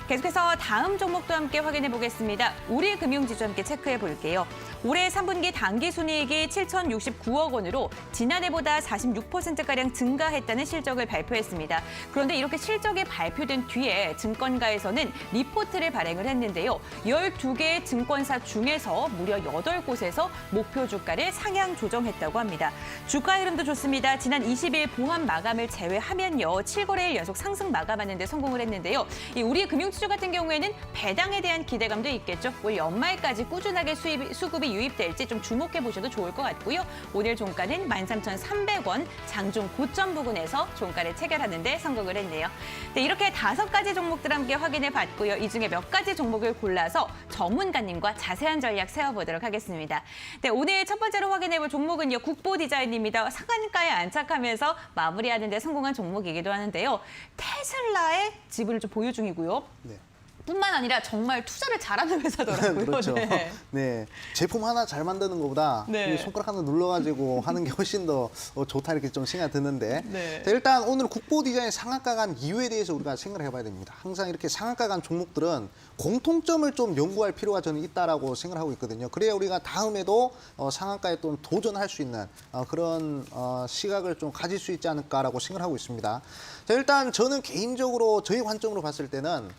계속해서 다음 종목도 함께 확인해 보겠습니다. 우리금융지주 함께 체크해 볼게요. 올해 3분기 당기순이익이 7,069억 원으로 지난해보다 46%가량 증가했다는 실적을 발표했습니다. 그런데 이렇게 실적이 발표된 뒤에 증권가에서는 리포트를 발행을 했는데요. 12개의 증권사 중에서 무려 8곳에서 목표 주가를 상향 조정했다고 합니다. 주가 흐름도 좋습니다. 지난 20일 보합 마감을 제외하면요, 7거래일 연속 상승 마감하는 데 성공을 했는데요. 이 우리금융지주 같은 경우에는 배당에 대한 기대감도 있겠죠. 올 연말까지 꾸준하게 수급이 유입될지 좀 주목해 보셔도 좋을 것 같고요. 오늘 종가는 13,300원, 장중 고점 부근에서 종가를 체결하는 데 성공을 했네요. 네, 이렇게 5가지 종목들 함께 확인해 봤고요. 이 중에 몇 가지 종목을 골라서 전문가님과 자세한 전략 세워보도록 하겠습니다. 네, 오늘 첫 번째로 확인해 볼 종목은요, 국보 디자인입니다. 상한가에 안착하면서 마무리하는 데 성공한 종목이기도 하는데요. 테슬라의 지분을 좀 보유 중이고요. 네. 뿐만 아니라 정말 투자를 잘하는 회사더라고요. 그렇죠. 네. 네. 제품 하나 잘 만드는 것보다 네. 손가락 하나 눌러가지고 하는 게 훨씬 더 좋다 이렇게 좀 생각이 드는데 네. 자, 일단 오늘 국보 디자인 상한가 간 이유에 대해서 우리가 생각을 해봐야 됩니다. 항상 이렇게 상한가 간 종목들은 공통점을 좀 연구할 필요가 저는 있다라고 생각을 하고 있거든요. 그래야 우리가 다음에도 상한가에 또 도전할 수 있는 그런 시각을 좀 가질 수 있지 않을까라고 생각을 하고 있습니다. 자, 일단 저는 개인적으로 저희 관점으로 봤을 때는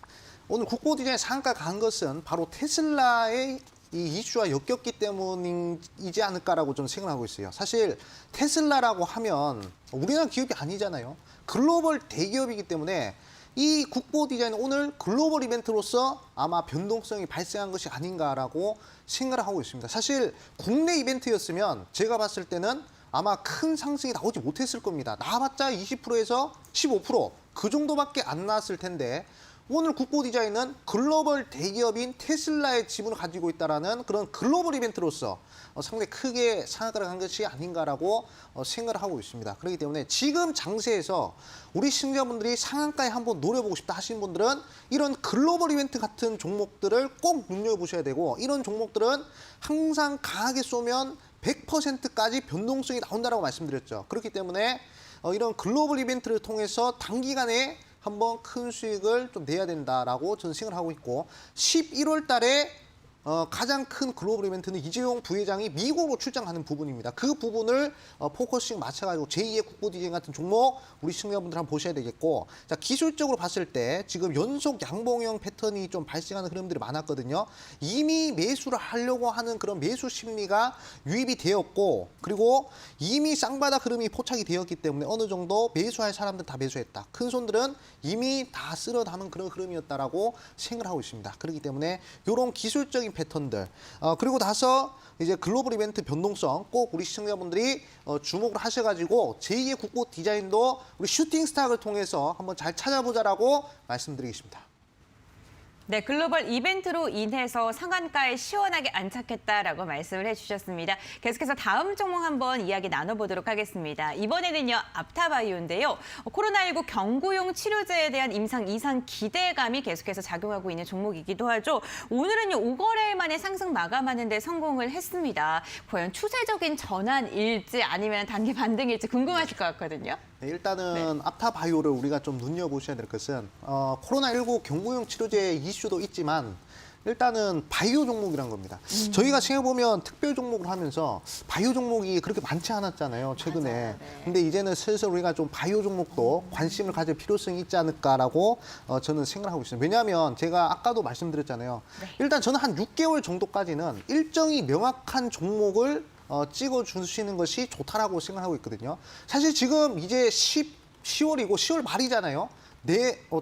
오늘 국보 디자인 상한가 간 것은 바로 테슬라의 이 이슈와 엮였기 때문이지 않을까라고 저는 생각하고 있어요. 사실 테슬라라고 하면 우리나라 기업이 아니잖아요. 글로벌 대기업이기 때문에 이 국보 디자인은 오늘 글로벌 이벤트로서 아마 변동성이 발생한 것이 아닌가라고 생각을 하고 있습니다. 사실 국내 이벤트였으면 제가 봤을 때는 아마 큰 상승이 나오지 못했을 겁니다. 나와봤자 20%에서 15% 그 정도밖에 안 나왔을 텐데 오늘 국보 디자인은 글로벌 대기업인 테슬라의 지분을 가지고 있다는 그런 글로벌 이벤트로서 상당히 크게 상한가를 간 것이 아닌가라고 생각을 하고 있습니다. 그렇기 때문에 지금 장세에서 우리 시청자분들이 상한가에 한번 노려보고 싶다 하시는 분들은 이런 글로벌 이벤트 같은 종목들을 꼭 눈여보셔야 되고 이런 종목들은 항상 강하게 쏘면 100%까지 변동성이 나온다고 말씀드렸죠. 그렇기 때문에 이런 글로벌 이벤트를 통해서 단기간에 한번 큰 수익을 좀 내야 된다라고 저는 생각을 하고 있고 11월 달에 가장 큰 글로벌 이벤트는 이재용 부회장이 미국으로 출장하는 부분입니다. 그 부분을 포커싱 맞춰가지고 제2의 국보 디자인 같은 종목 우리 시청자분들 한번 보셔야 되겠고, 자, 기술적으로 봤을 때 지금 연속 양봉형 패턴이 좀 발생하는 흐름들이 많았거든요. 이미 매수를 하려고 하는 그런 매수 심리가 유입이 되었고, 그리고 이미 쌍바닥 흐름이 포착이 되었기 때문에 어느 정도 매수할 사람들 다 매수했다. 큰 손들은 이미 다 쓸어 담은 그런 흐름이었다라고 생각을 하고 있습니다. 그렇기 때문에 이런 기술적인 패턴들, 그리고 나서 이제 글로벌 이벤트 변동성 꼭 우리 시청자분들이 주목을 하셔가지고 제2의 국보 디자인도 우리 슈팅 스탁을 통해서 한번 잘 찾아보자라고 말씀드리겠습니다. 네, 글로벌 이벤트로 인해서 상한가에 시원하게 안착했다라고 말씀을 해주셨습니다. 계속해서 다음 종목 한번 이야기 나눠보도록 하겠습니다. 이번에는요, 앞타바이오인데요. 코로나19 경구용 치료제에 대한 임상 2상 기대감이 계속해서 작용하고 있는 종목이기도 하죠. 오늘은요, 5거래일 만에 상승 마감하는 데 성공을 했습니다. 과연 추세적인 전환일지 아니면 단기 반등일지 궁금하실 것 같거든요. 네, 일단은 앞타바이오를 우리가 좀 눈여보셔야 될 것은 코로나19 경구용 치료제 이슈도 있지만 일단은 바이오 종목이란 겁니다. 저희가 생각해보면 특별 종목을 하면서 바이오 종목이 그렇게 많지 않았잖아요, 최근에. 맞아요, 네. 근데 이제는 슬슬 우리가 좀 바이오 종목도 관심을 가질 필요성이 있지 않을까라고 저는 생각하고 있습니다. 왜냐하면 제가 아까도 말씀드렸잖아요. 네. 일단 저는 한 6개월 정도까지는 일정이 명확한 종목을 찍어주시는 것이 좋다라고 생각하고 있거든요. 사실 지금 이제 10월이고 10월 말이잖아요.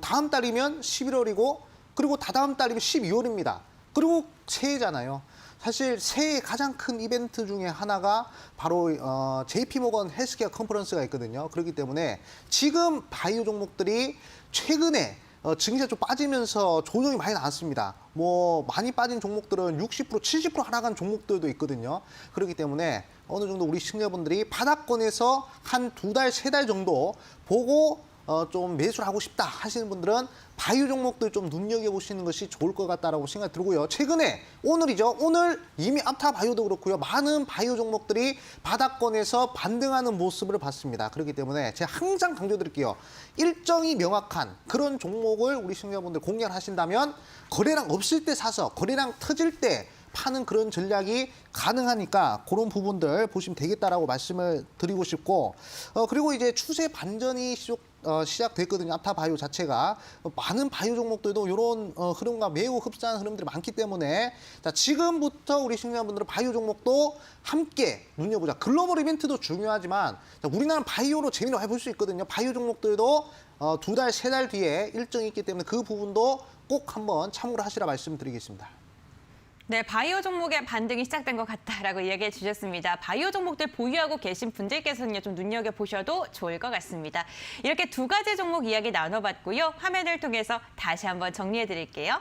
다음 달이면 11월이고 그리고 다다음 달이면 12월입니다. 그리고 새해잖아요. 사실 새해 가장 큰 이벤트 중에 하나가 바로 JP모건 헬스케어 컨퍼런스가 있거든요. 그렇기 때문에 지금 바이오 종목들이 최근에 증시가 좀 빠지면서 조정이 많이 나왔습니다. 뭐 많이 빠진 종목들은 60%, 70% 하락한 종목들도 있거든요. 그렇기 때문에 어느 정도 우리 시청자분들이 바닥권에서 한 2달, 3달 정도 보고 좀 매수를 하고 싶다 하시는 분들은 바이오 종목들 좀 눈여겨보시는 것이 좋을 것 같다라고 생각이 들고요. 최근에 오늘이죠. 오늘 이미 앞타바이오도 그렇고요. 많은 바이오 종목들이 바닥권에서 반등하는 모습을 봤습니다. 그렇기 때문에 제가 항상 강조드릴게요. 일정이 명확한 그런 종목을 우리 시청자분들 공략을 하신다면 거래량 없을 때 사서 거래량 터질 때 파는 그런 전략이 가능하니까 그런 부분들 보시면 되겠다라고 말씀을 드리고 싶고, 그리고 이제 추세 반전이 시작됐거든요. 앞타바이오 자체가. 많은 바이오 종목들도 이런 흐름과 매우 흡사한 흐름들이 많기 때문에 자, 지금부터 우리 시청자분들은 바이오 종목도 함께 눈여보자. 글로벌 이벤트도 중요하지만 자, 우리나라 바이오로 재미를 해볼 수 있거든요. 바이오 종목들도 2달, 3달 뒤에 일정이 있기 때문에 그 부분도 꼭 한번 참고를 하시라 말씀드리겠습니다. 네, 바이오 종목의 반등이 시작된 것 같다라고 이야기해 주셨습니다. 바이오 종목들 보유하고 계신 분들께서는요, 좀 눈여겨보셔도 좋을 것 같습니다. 이렇게 두 가지 종목 이야기 나눠봤고요. 화면을 통해서 다시 한번 정리해 드릴게요.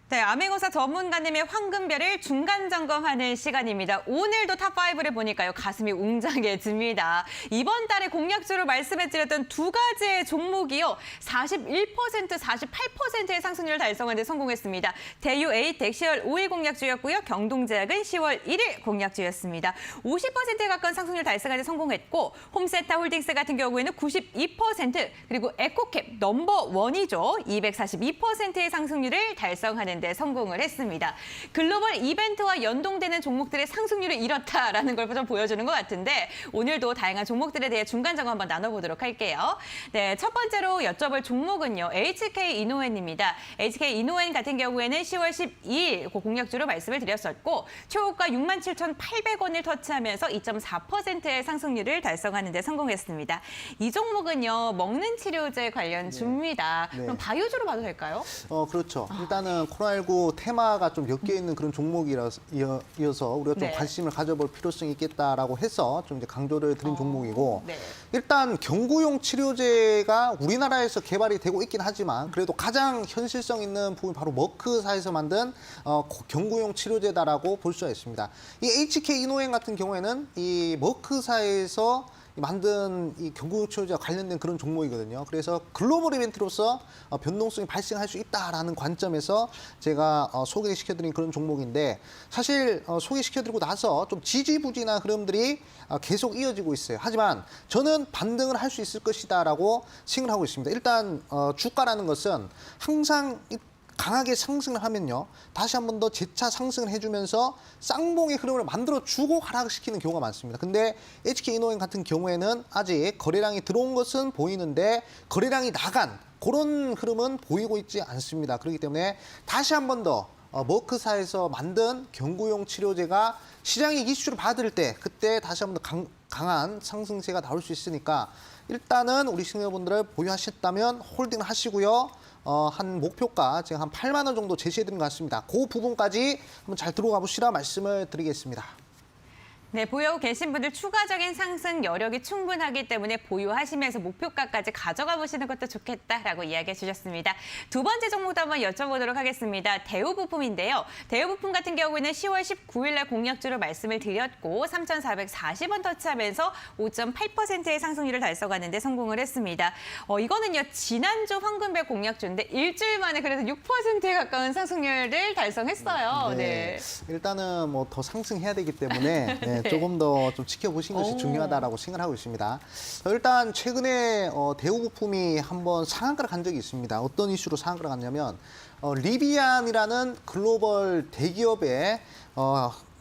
네, 암행어사 전문가님의 황금별을 중간 점검하는 시간입니다. 오늘도 탑5를 보니까요, 가슴이 웅장해집니다. 이번 달에 공략주로 말씀해드렸던 두 가지의 종목이요, 41%, 48%의 상승률을 달성하는 데 성공했습니다. 대유 에이텍 10월 5일 공략주였고요, 경동제약은 10월 1일 공략주였습니다. 50%에 가까운 상승률 달성하는 데 성공했고, 홈세타 홀딩스 같은 경우에는 92%, 그리고 에코캡 넘버원이죠. 242%의 상승률을 달성하는 데 성공을 했습니다. 글로벌 이벤트와 연동되는 종목들의 상승률을 이렇다라는 걸 좀 보여주는 것 같은데, 오늘도 다양한 종목들에 대해 중간 점검 한번 나눠보도록 할게요. 네, 첫 번째로 여쭤볼 종목은요, HK 이노엔입니다. HK 이노엔 같은 경우에는 10월 12일 공략주로 말씀을 드렸었고, 최고가 67,800원을 터치하면서 2.4%의 상승률을 달성하는 데 성공했습니다. 이 종목은요, 먹는 치료제 관련 주입니다. 네. 그럼 바이오주로 봐도 될까요? 그렇죠. 일단은 코로나19 코로나19 테마가 좀 엮여 있는 그런 종목이어서 우리가 좀 네. 관심을 가져볼 필요성이 있겠다라고 해서 좀 이제 강조를 드린 종목이고 네. 일단 경구용 치료제가 우리나라에서 개발이 되고 있긴 하지만 그래도 가장 현실성 있는 부분이 바로 머크사에서 만든 경구용 치료제다라고 볼 수가 있습니다. 이 HK 이노행 같은 경우에는 이 머크사에서 만든 이 경구용 치료제와 관련된 그런 종목이거든요. 그래서 글로벌 이벤트로서 변동성이 발생할 수 있다라는 관점에서 제가 소개시켜드린 그런 종목인데 사실 소개시켜드리고 나서 좀 지지부진한 흐름들이 계속 이어지고 있어요. 하지만 저는 반등을 할 수 있을 것이다라고 생각을 하고 있습니다. 일단 주가라는 것은 항상 강하게 상승을 하면요. 다시 한 번 더 재차 상승을 해주면서 쌍봉의 흐름을 만들어주고 하락시키는 경우가 많습니다. 근데 HK이노행 같은 경우에는 아직 거래량이 들어온 것은 보이는데 거래량이 나간 그런 흐름은 보이고 있지 않습니다. 그렇기 때문에 다시 한 번 더 머크사에서 만든 경구용 치료제가 시장의 이슈를 받을 때 그때 다시 한 번 더 강한 상승세가 나올 수 있으니까 일단은 우리 시청자분들을 보유하셨다면 홀딩을 하시고요. 한 목표가 제가 한 8만 원 정도 제시해드린 것 같습니다. 그 부분까지 한번 잘 들어가 보시라 말씀을 드리겠습니다. 네, 보유하고 계신 분들 추가적인 상승 여력이 충분하기 때문에 보유하시면서 목표가까지 가져가 보시는 것도 좋겠다라고 이야기해 주셨습니다. 두 번째 종목도 한번 여쭤보도록 하겠습니다. 대우부품인데요. 대우부품 같은 경우에는 10월 19일 날 공략주로 말씀을 드렸고 3,440원 터치하면서 5.8%의 상승률을 달성하는 데 성공을 했습니다. 이거는요. 지난주 황금별 공략주인데 일주일 만에 그래도 6%에 가까운 상승률을 달성했어요. 네. 일단은 뭐 더 상승해야 되기 때문에 네, 조금 더 좀 지켜보시는 것이 중요하다라고 생각하고 있습니다. 일단 최근에 대우부품이 한번 상한가를 간 적이 있습니다. 어떤 이슈로 상한가를 갔냐면 리비안이라는 글로벌 대기업의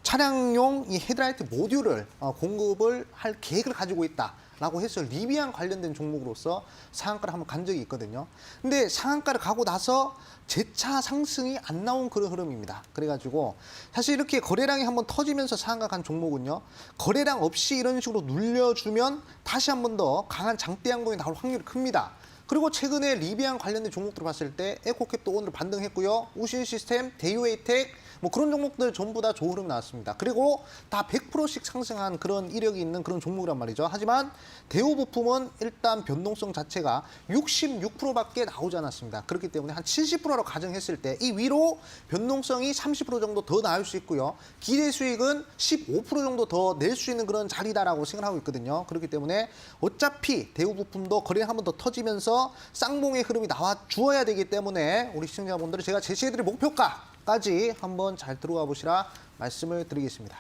차량용 이 헤드라이트 모듈을 공급을 할 계획을 가지고 있다라고 해서 리비안 관련된 종목으로서 상한가를 한번 간 적이 있거든요. 근데 상한가를 가고 나서 재차 상승이 안 나온 그런 흐름입니다. 그래가지고 사실 이렇게 거래량이 한번 터지면서 상한가 간 종목은요. 거래량 없이 이런 식으로 눌려주면 다시 한 번 더 강한 장대 양봉이 나올 확률이 큽니다. 그리고 최근에 리비안 관련된 종목들을 봤을 때 에코캡도 오늘 반등했고요. 우신시스템, 대유에이텍 뭐 그런 종목들 전부 다 좋은 흐름 나왔습니다. 그리고 다 100%씩 상승한 그런 이력이 있는 그런 종목이란 말이죠. 하지만 대우부품은 일단 변동성 자체가 66%밖에 나오지 않았습니다. 그렇기 때문에 한 70%로 가정했을 때 이 위로 변동성이 30% 정도 더 나올 수 있고요. 기대 수익은 15% 정도 더 낼 수 있는 그런 자리다라고 생각하고 있거든요. 그렇기 때문에 어차피 대우부품도 거래량 한 번 더 터지면서 쌍봉의 흐름이 나와 주어야 되기 때문에 우리 시청자분들은 제가 제시해드릴 목표가까지 한번 잘 들어가 보시라 말씀을 드리겠습니다.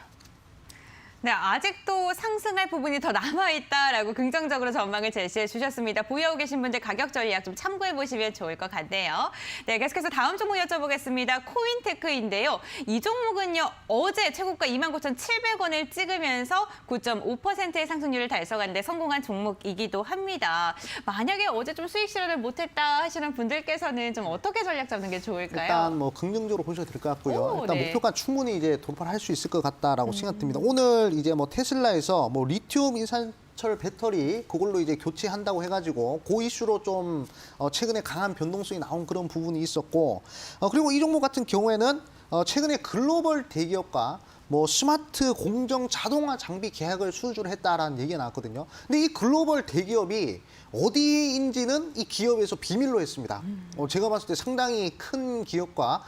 네, 아직도 상승할 부분이 더 남아있다라고 긍정적으로 전망을 제시해 주셨습니다. 보유하고 계신 분들 가격 전략 좀 참고해 보시면 좋을 것 같네요. 네, 계속해서 다음 종목 여쭤보겠습니다. 코인테크인데요. 이 종목은요, 어제 최고가 29,700원을 찍으면서 9.5%의 상승률을 달성하는 데 성공한 종목이기도 합니다. 만약에 어제 좀 수익 실현을 못했다 하시는 분들께서는 좀 어떻게 전략 잡는 게 좋을까요? 일단 뭐 긍정적으로 보셔도 될 것 같고요. 일단 네. 목표가 충분히 이제 돌파를 할 수 있을 것 같다라고 생각됩니다. 오늘 이제 뭐 테슬라에서 뭐 리튬 인산철 배터리 그걸로 이제 교체한다고 해가지고 그 이슈로 좀 최근에 강한 변동성이 나온 그런 부분이 있었고 그리고 이 종목 같은 경우에는 최근에 글로벌 대기업과 뭐 스마트 공정 자동화 장비 계약을 수주를 했다라는 얘기가 나왔거든요. 근데 이 글로벌 대기업이 어디인지는 이 기업에서 비밀로 했습니다. 제가 봤을 때 상당히 큰 기업과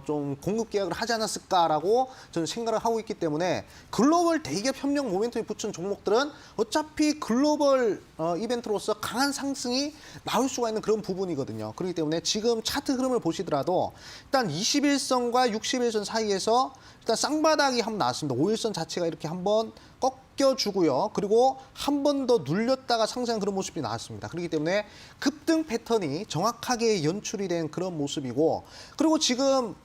좀 공급 계약을 하지 않았을까라고 저는 생각을 하고 있기 때문에 글로벌 대기업 협력 모멘텀이 붙은 종목들은 어차피 글로벌 이벤트로서 강한 상승이 나올 수가 있는 그런 부분이거든요. 그렇기 때문에 지금 차트 흐름을 보시더라도 일단 21선과 61선 사이에서 일단 쌍바닥이 한번 나왔습니다. 5일선 자체가 이렇게 한번 꺾여주고요. 그리고 한 번 더 눌렸다가 상승한 그런 모습이 나왔습니다. 그렇기 때문에 급등 패턴이 정확하게 연출이 된 그런 모습이고 그리고 지금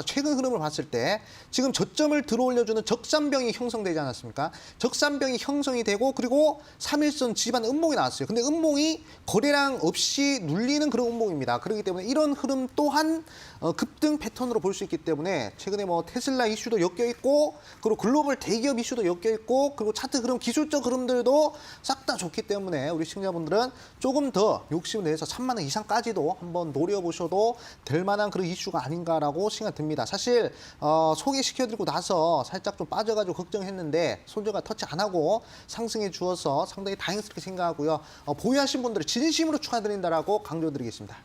최근 흐름을 봤을 때 지금 저점을 들어올려주는 적산병이 형성되지 않았습니까? 적산병이 형성이 되고 그리고 3일선 지반 음봉이 나왔어요. 근데 음봉이 거래량 없이 눌리는 그런 음봉입니다. 그렇기 때문에 이런 흐름 또한 급등 패턴으로 볼 수 있기 때문에 최근에 뭐 테슬라 이슈도 엮여 있고 그리고 글로벌 대기업 이슈도 엮여 있고 종목 그리고 차트 흐름, 기술적 흐름들도 싹 다 좋기 때문에 우리 시청자분들은 조금 더 욕심을 내서 3만 원 이상까지도 한번 노려보셔도 될 만한 그런 이슈가 아닌가라고 생각이 듭니다. 사실 소개시켜드리고 나서 살짝 좀 빠져가지고 걱정했는데 손절가 터치 안 하고 상승해 주어서 상당히 다행스럽게 생각하고요. 보유하신 분들은 진심으로 축하드린다라고 강조드리겠습니다.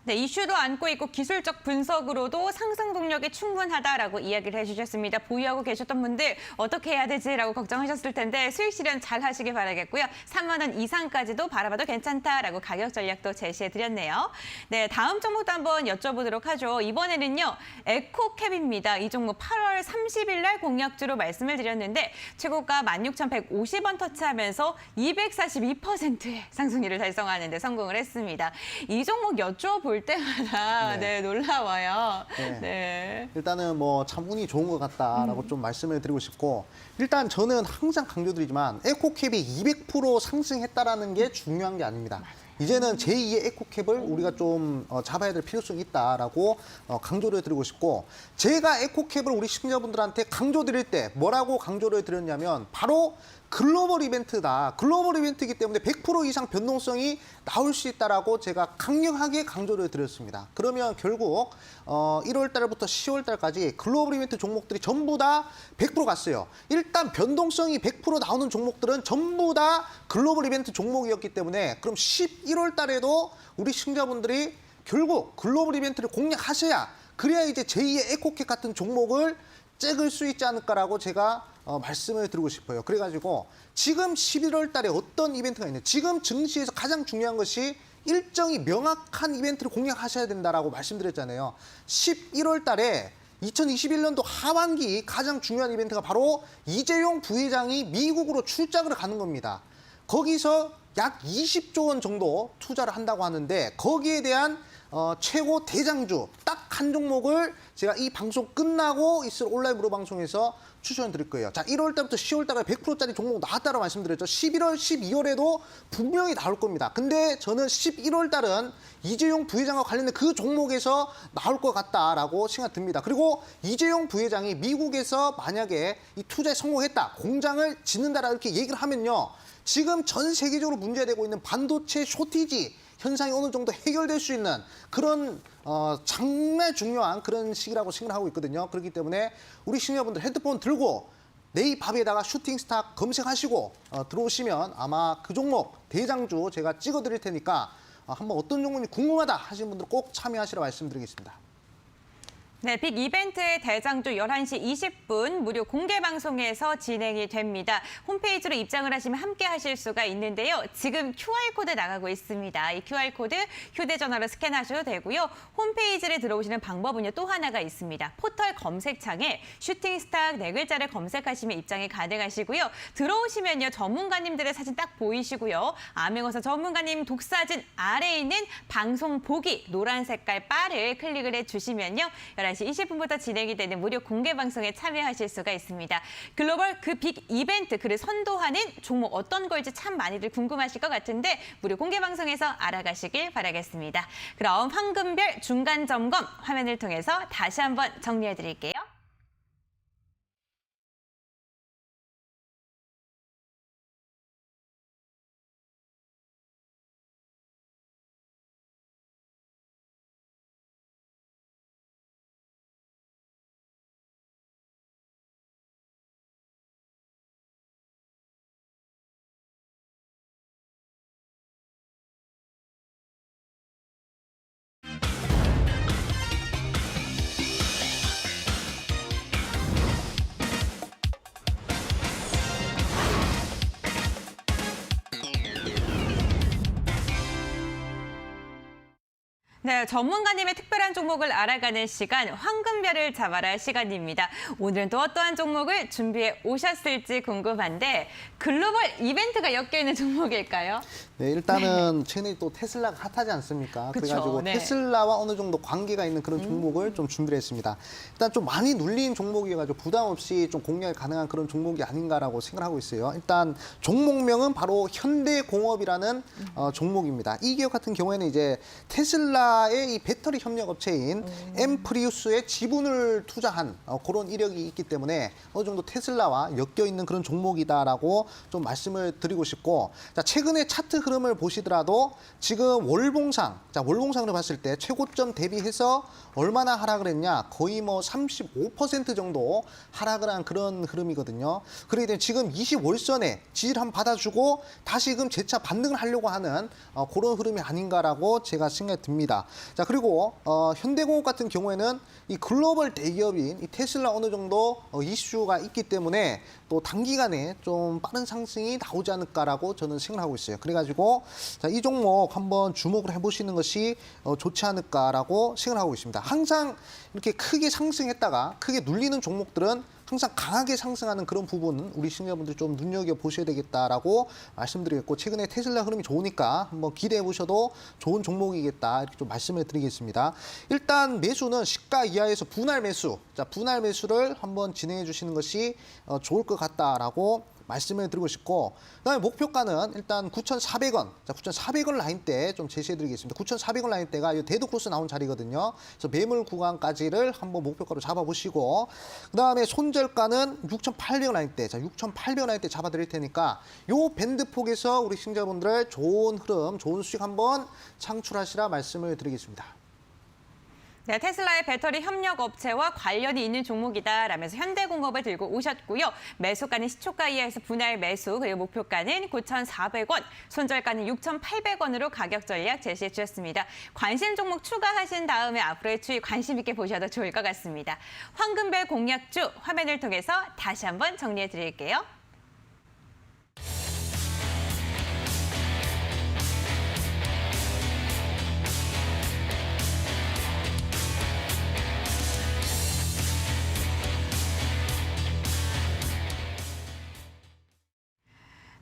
네, 이슈도 안고 있고 기술적 분석으로도 상승 동력이 충분하다라고 이야기를 해주셨습니다. 보유하고 계셨던 분들 어떻게 해야 되지라고 걱정하셨을 텐데 수익 실현 잘 하시길 바라겠고요. 3만 원 이상까지도 바라봐도 괜찮다라고 가격 전략도 제시해드렸네요. 네, 다음 종목도 한번 여쭤보도록 하죠. 이번에는요, 에코캡입니다. 이 종목 8월 30일 날 공약주로 말씀을 드렸는데 최고가 16,150원 터치하면서 242%의 상승률을 달성하는 데 성공을 했습니다. 이 종목 여쭤볼 때마다 네. 놀라워요. 네. 네. 일단은 뭐 참 운이 좋은 것 같다라고 좀 말씀을 드리고 싶고, 일단 저는 항상 강조드리지만 에코캡이 200% 상승했다라는 게 중요한 게 아닙니다. 이제는 제2의 에코캡을 우리가 좀 잡아야 될 필요성이 있다라고 강조를 드리고 싶고, 제가 에코캡을 우리 시청자분들한테 강조드릴 때 뭐라고 강조를 드렸냐면 바로 글로벌 이벤트다. 글로벌 이벤트이기 때문에 100% 이상 변동성이 나올 수 있다라고 제가 강력하게 강조를 드렸습니다. 그러면 결국 1월 달부터 10월 달까지 글로벌 이벤트 종목들이 전부 다 100% 갔어요. 일단 변동성이 100% 나오는 종목들은 전부 다 글로벌 이벤트 종목이었기 때문에 그럼 11월 달에도 우리 시청자분들이 결국 글로벌 이벤트를 공략하셔야, 그래야 이제 제2의 에코캡 같은 종목을 찍을 수 있지 않을까라고 제가 말씀을 드리고 싶어요. 그래가지고 지금 11월 달에 어떤 이벤트가 있는지, 지금 증시에서 가장 중요한 것이 일정이 명확한 이벤트를 공략하셔야 된다라고 말씀드렸잖아요. 11월 달에 2021년도 하반기 가장 중요한 이벤트가 바로 이재용 부회장이 미국으로 출장을 가는 겁니다. 거기서 약 20조 원 정도 투자를 한다고 하는데 거기에 대한 최고 대장주 딱 한 종목을 제가 이 방송 끝나고 있을 온라인 무료 방송에서 추천을 드릴 거예요. 자, 1월 달부터 10월 달까지 100%짜리 종목 나왔다고 말씀드렸죠. 11월, 12월에도 분명히 나올 겁니다. 근데 저는 11월 달은 이재용 부회장과 관련된 그 종목에서 나올 것 같다라고 생각 듭니다. 그리고 이재용 부회장이 미국에서 만약에 이 투자에 성공했다, 공장을 짓는다라 이렇게 얘기를 하면요, 지금 전 세계적으로 문제되고 있는 반도체 쇼티지 현상이 어느 정도 해결될 수 있는 그런 정말 중요한 그런 시기라고 생각하고 있거든요. 그렇기 때문에 우리 시청자분들 헤드폰 들고 네이버에다가 슈팅스타 검색하시고 들어오시면 아마 그 종목 대장주 제가 찍어드릴 테니까 한번 어떤 종목이 궁금하다 하시는 분들 꼭 참여하시라 말씀드리겠습니다. 네, 빅 이벤트의 대장주 11시 20분 무료 공개 방송에서 진행이 됩니다. 홈페이지로 입장을 하시면 함께 하실 수가 있는데요. 지금 QR코드 나가고 있습니다. 이 QR코드 휴대전화로 스캔하셔도 되고요. 홈페이지를 들어오시는 방법은요, 또 하나가 있습니다. 포털 검색창에 슈팅스타 네 글자를 검색하시면 입장이 가능하시고요. 들어오시면요, 전문가님들의 사진 딱 보이시고요. 암행어사 전문가님 독사진 아래에 있는 방송 보기 노란 색깔 바를 클릭을 해주시면요, 11시 20분부터 진행이 되는 무료 공개 방송에 참여하실 수가 있습니다. 글로벌 그 빅 이벤트, 그를 선도하는 종목 어떤 걸지 참 많이들 궁금하실 것 같은데 무료 공개 방송에서 알아가시길 바라겠습니다. 그럼 황금별 중간 점검 화면을 통해서 다시 한번 정리해 드릴게요. 네, 전문가님의 특별한 종목을 알아가는 시간, 황금별을 잡아라 시간입니다. 오늘은 또 어떠한 종목을 준비해 오셨을지 궁금한데 글로벌 이벤트가 엮여있는 종목일까요? 네, 일단은 최근에 또 테슬라가 핫하지 않습니까? 그쵸, 그래가지고 네. 테슬라와 어느 정도 관계가 있는 그런 종목을 좀 준비를 했습니다. 일단 좀 많이 눌린 종목이어가지고 부담 없이 좀 공략이 가능한 그런 종목이 아닌가라고 생각하고 있어요. 일단 종목명은 바로 현대공업이라는 종목입니다. 이 기업 같은 경우에는 이제 테슬라 테슬라의 이 배터리 협력 업체인 엠프리우스의 지분을 투자한 그런 이력이 있기 때문에 어느 정도 테슬라와 엮여 있는 그런 종목이다라고 좀 말씀을 드리고 싶고, 자, 최근에 차트 흐름을 보시더라도 지금 월봉상, 자, 월봉상을 봤을 때 최고점 대비해서 얼마나 하락을 했냐? 거의 뭐 35% 정도 하락을 한 그런 흐름이거든요. 그렇기 때문에 지금 20월선에 지지를 한번 받아주고 다시금 재차 반등을 하려고 하는 그런 흐름이 아닌가라고 제가 생각이 듭니다. 자, 그리고 현대공업 같은 경우에는 이 글로벌 대기업인 이 테슬라 어느 정도 이슈가 있기 때문에 또 단기간에 좀 빠른 상승이 나오지 않을까라고 저는 생각하고 있어요. 그래가지고 자, 이 종목 한번 주목을 해보시는 것이 좋지 않을까라고 생각하고 있습니다. 항상 이렇게 크게 상승했다가 크게 눌리는 종목들은 항상 강하게 상승하는 그런 부분은 우리 시청자분들이 좀 눈여겨보셔야 되겠다라고 말씀드리겠고, 최근에 테슬라 흐름이 좋으니까 한번 기대해 보셔도 좋은 종목이겠다 이렇게 좀 말씀을 드리겠습니다. 일단 매수는 시가 이하에서 분할 매수, 자, 분할 매수를 한번 진행해 주시는 것이 좋을 것 같다라고 말씀을 드리고 싶고, 그다음에 목표가는 일단 9,400원, 자, 9,400원 라인대 좀 제시해 드리겠습니다. 9,400원 라인대가 이 데드 크로스 나온 자리거든요. 그래서 매물 구간까지를 한번 목표가로 잡아보시고, 그다음에 손절가는 6,800원 라인대, 자, 6,800원 라인대 잡아 드릴 테니까 요 밴드 폭에서 우리 시청자분들 좋은 흐름, 좋은 수익 한번 창출하시라 말씀을 드리겠습니다. 네, 테슬라의 배터리 협력 업체와 관련이 있는 종목이다라면서 현대공업을 들고 오셨고요. 매수가는 시초가 이하에서 분할 매수, 그리고 목표가는 9,400원, 손절가는 6,800원으로 가격 전략 제시해 주셨습니다. 관심 종목 추가하신 다음에 앞으로의 추이 관심 있게 보셔도 좋을 것 같습니다. 황금별 공략주 화면을 통해서 다시 한번 정리해 드릴게요.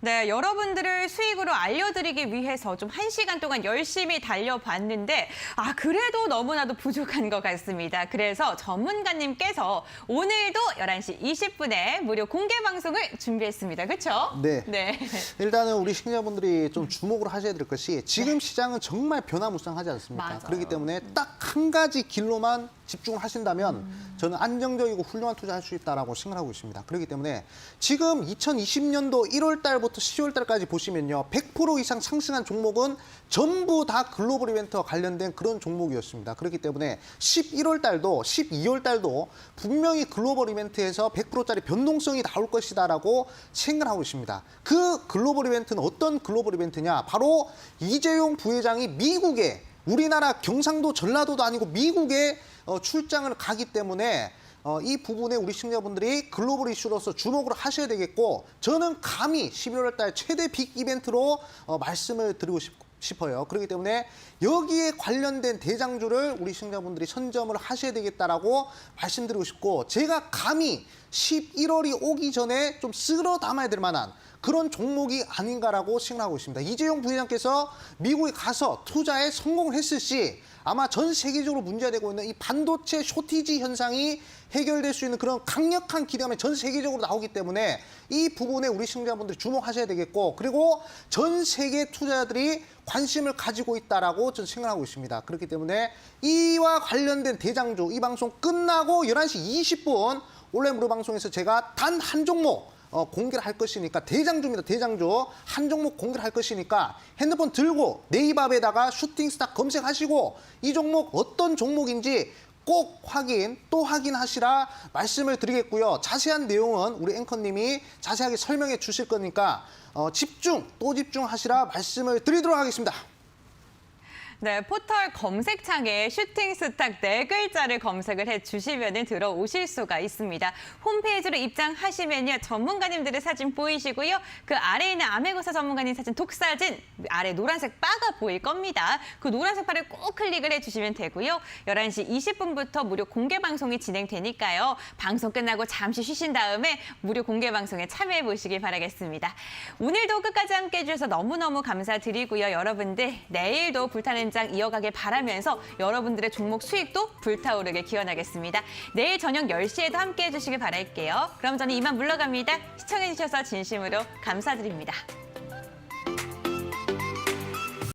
네, 여러분들을 수익으로 알려드리기 위해서 좀 1시간 동안 열심히 달려봤는데 그래도 너무나도 부족한 것 같습니다. 그래서 전문가님께서 오늘도 11시 20분에 무료 공개 방송을 준비했습니다. 그렇죠? 네. 네. 일단은 우리 시청자분들이 좀 주목을 하셔야 될 것이 지금 시장은 정말 변화무쌍하지 않습니까? 맞아요. 그렇기 때문에 딱 한 가지 길로만 집중을 하신다면 저는 안정적이고 훌륭한 투자할 수 있다라고 생각하고 있습니다. 그렇기 때문에 지금 2020년도 1월 달부터 10월 달까지 보시면요. 100% 이상 상승한 종목은 전부 다 글로벌 이벤트와 관련된 그런 종목이었습니다. 그렇기 때문에 11월 달도 12월 달도 분명히 글로벌 이벤트에서 100%짜리 변동성이 나올 것이다라고 생각하고 있습니다. 그 글로벌 이벤트는 어떤 글로벌 이벤트냐? 바로 이재용 부회장이 미국에, 우리나라 경상도 전라도도 아니고 미국에 출장을 가기 때문에 이 부분에 우리 시청자분들이 글로벌 이슈로서 주목을 하셔야 되겠고, 저는 감히 11월 달 최대 빅 이벤트로 말씀을 드리고 싶어요. 그렇기 때문에 여기에 관련된 대장주를 우리 시청자분들이 선점을 하셔야 되겠다라고 말씀드리고 싶고, 제가 감히 11월이 오기 전에 좀 쓸어 담아야 될 만한 그런 종목이 아닌가라고 생각하고 있습니다. 이재용 부회장께서 미국에 가서 투자에 성공을 했을 시 아마 전 세계적으로 문제가 되고 있는 이 반도체 쇼티지 현상이 해결될 수 있는 그런 강력한 기대감이 전 세계적으로 나오기 때문에 이 부분에 우리 시청자분들이 주목하셔야 되겠고, 그리고 전 세계 투자자들이 관심을 가지고 있다라고 저는 생각하고 있습니다. 그렇기 때문에 이와 관련된 대장주, 이 방송 끝나고 11시 20분 온라인 무료 방송에서 제가 단 한 종목 공개를 할 것이니까, 대장주입니다. 대장주 한 종목 공개를 할 것이니까 핸드폰 들고 네이버에다가 슈팅스타 검색하시고 이 종목 어떤 종목인지 꼭 또 확인하시라 말씀을 드리겠고요. 자세한 내용은 우리 앵커님이 자세하게 설명해 주실 거니까 또 집중하시라 말씀을 드리도록 하겠습니다. 네, 포털 검색창에 슈팅스탁 4글자를 검색을 해주시면 들어오실 수가 있습니다. 홈페이지로 입장하시면요. 전문가님들의 사진 보이시고요. 그 아래에 있는 아메고사 전문가님 사진 독사진, 아래 노란색 바가 보일 겁니다. 그 노란색 바를 꼭 클릭을 해주시면 되고요. 11시 20분부터 무료 공개 방송이 진행되니까요. 방송 끝나고 잠시 쉬신 다음에 무료 공개 방송에 참여해 보시길 바라겠습니다. 오늘도 끝까지 함께 해주셔서 너무너무 감사드리고요. 여러분들 내일도 불타는 장 이어가길 바라면서 여러분들의 종목 수익도 불타오르게 기원하겠습니다. 내일 저녁 10시에도 함께 해주시길 바랄게요. 그럼 저는 이만 물러갑니다. 시청해주셔서 진심으로 감사드립니다.